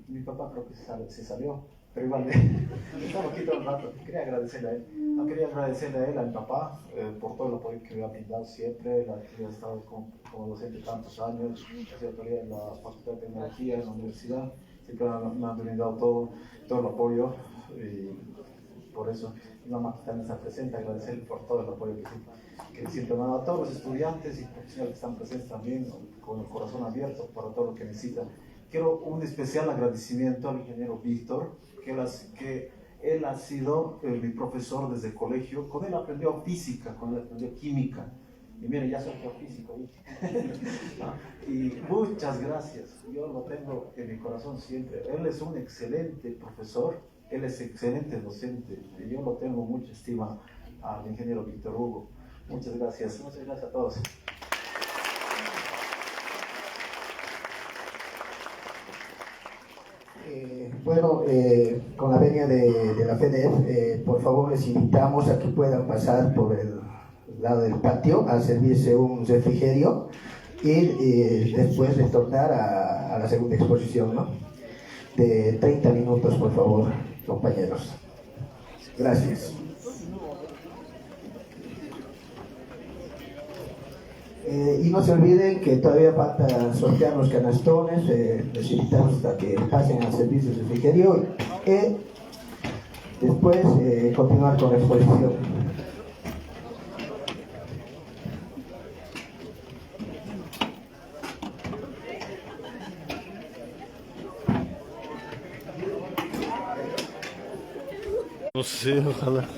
Speaker 3: Mi papá creo que se salió, pero igual estaba aquí todo el rato. Quería agradecerle a él. Quería agradecerle a él, a mi papá, por todo el apoyo que me ha brindado siempre. He estado como docente tantos años, he sido autoridad en la Facultad de Tecnología, en la universidad. Siempre me han brindado todo el apoyo. Y por eso mi mamá también está presente, agradecerle por todo el apoyo que siempre me ha dado a todos los estudiantes y profesionales que están presentes también, con el corazón abierto para todo lo que necesitan. Quiero un especial agradecimiento al ingeniero Víctor, que él ha sido mi profesor desde el colegio. Con él aprendió física, con él aprendió química. Y miren, ya soy geofísico. Y muchas gracias. Yo lo tengo en mi corazón siempre. Él es un excelente profesor, él es excelente docente. Y yo lo tengo mucha estima al ingeniero Víctor Hugo. Muchas gracias a todos.
Speaker 6: Con la venia de la FEDEF, por favor les invitamos a que puedan pasar por el lado del patio a servirse un refrigerio y después retornar a la segunda exposición, ¿no? de 30 minutos, por favor, compañeros. Gracias. Y no se olviden que todavía falta sortear los canastones. Les invitamos a que pasen al servicio de refrigerio y después continuar con la exposición.
Speaker 12: No sé, ojalá.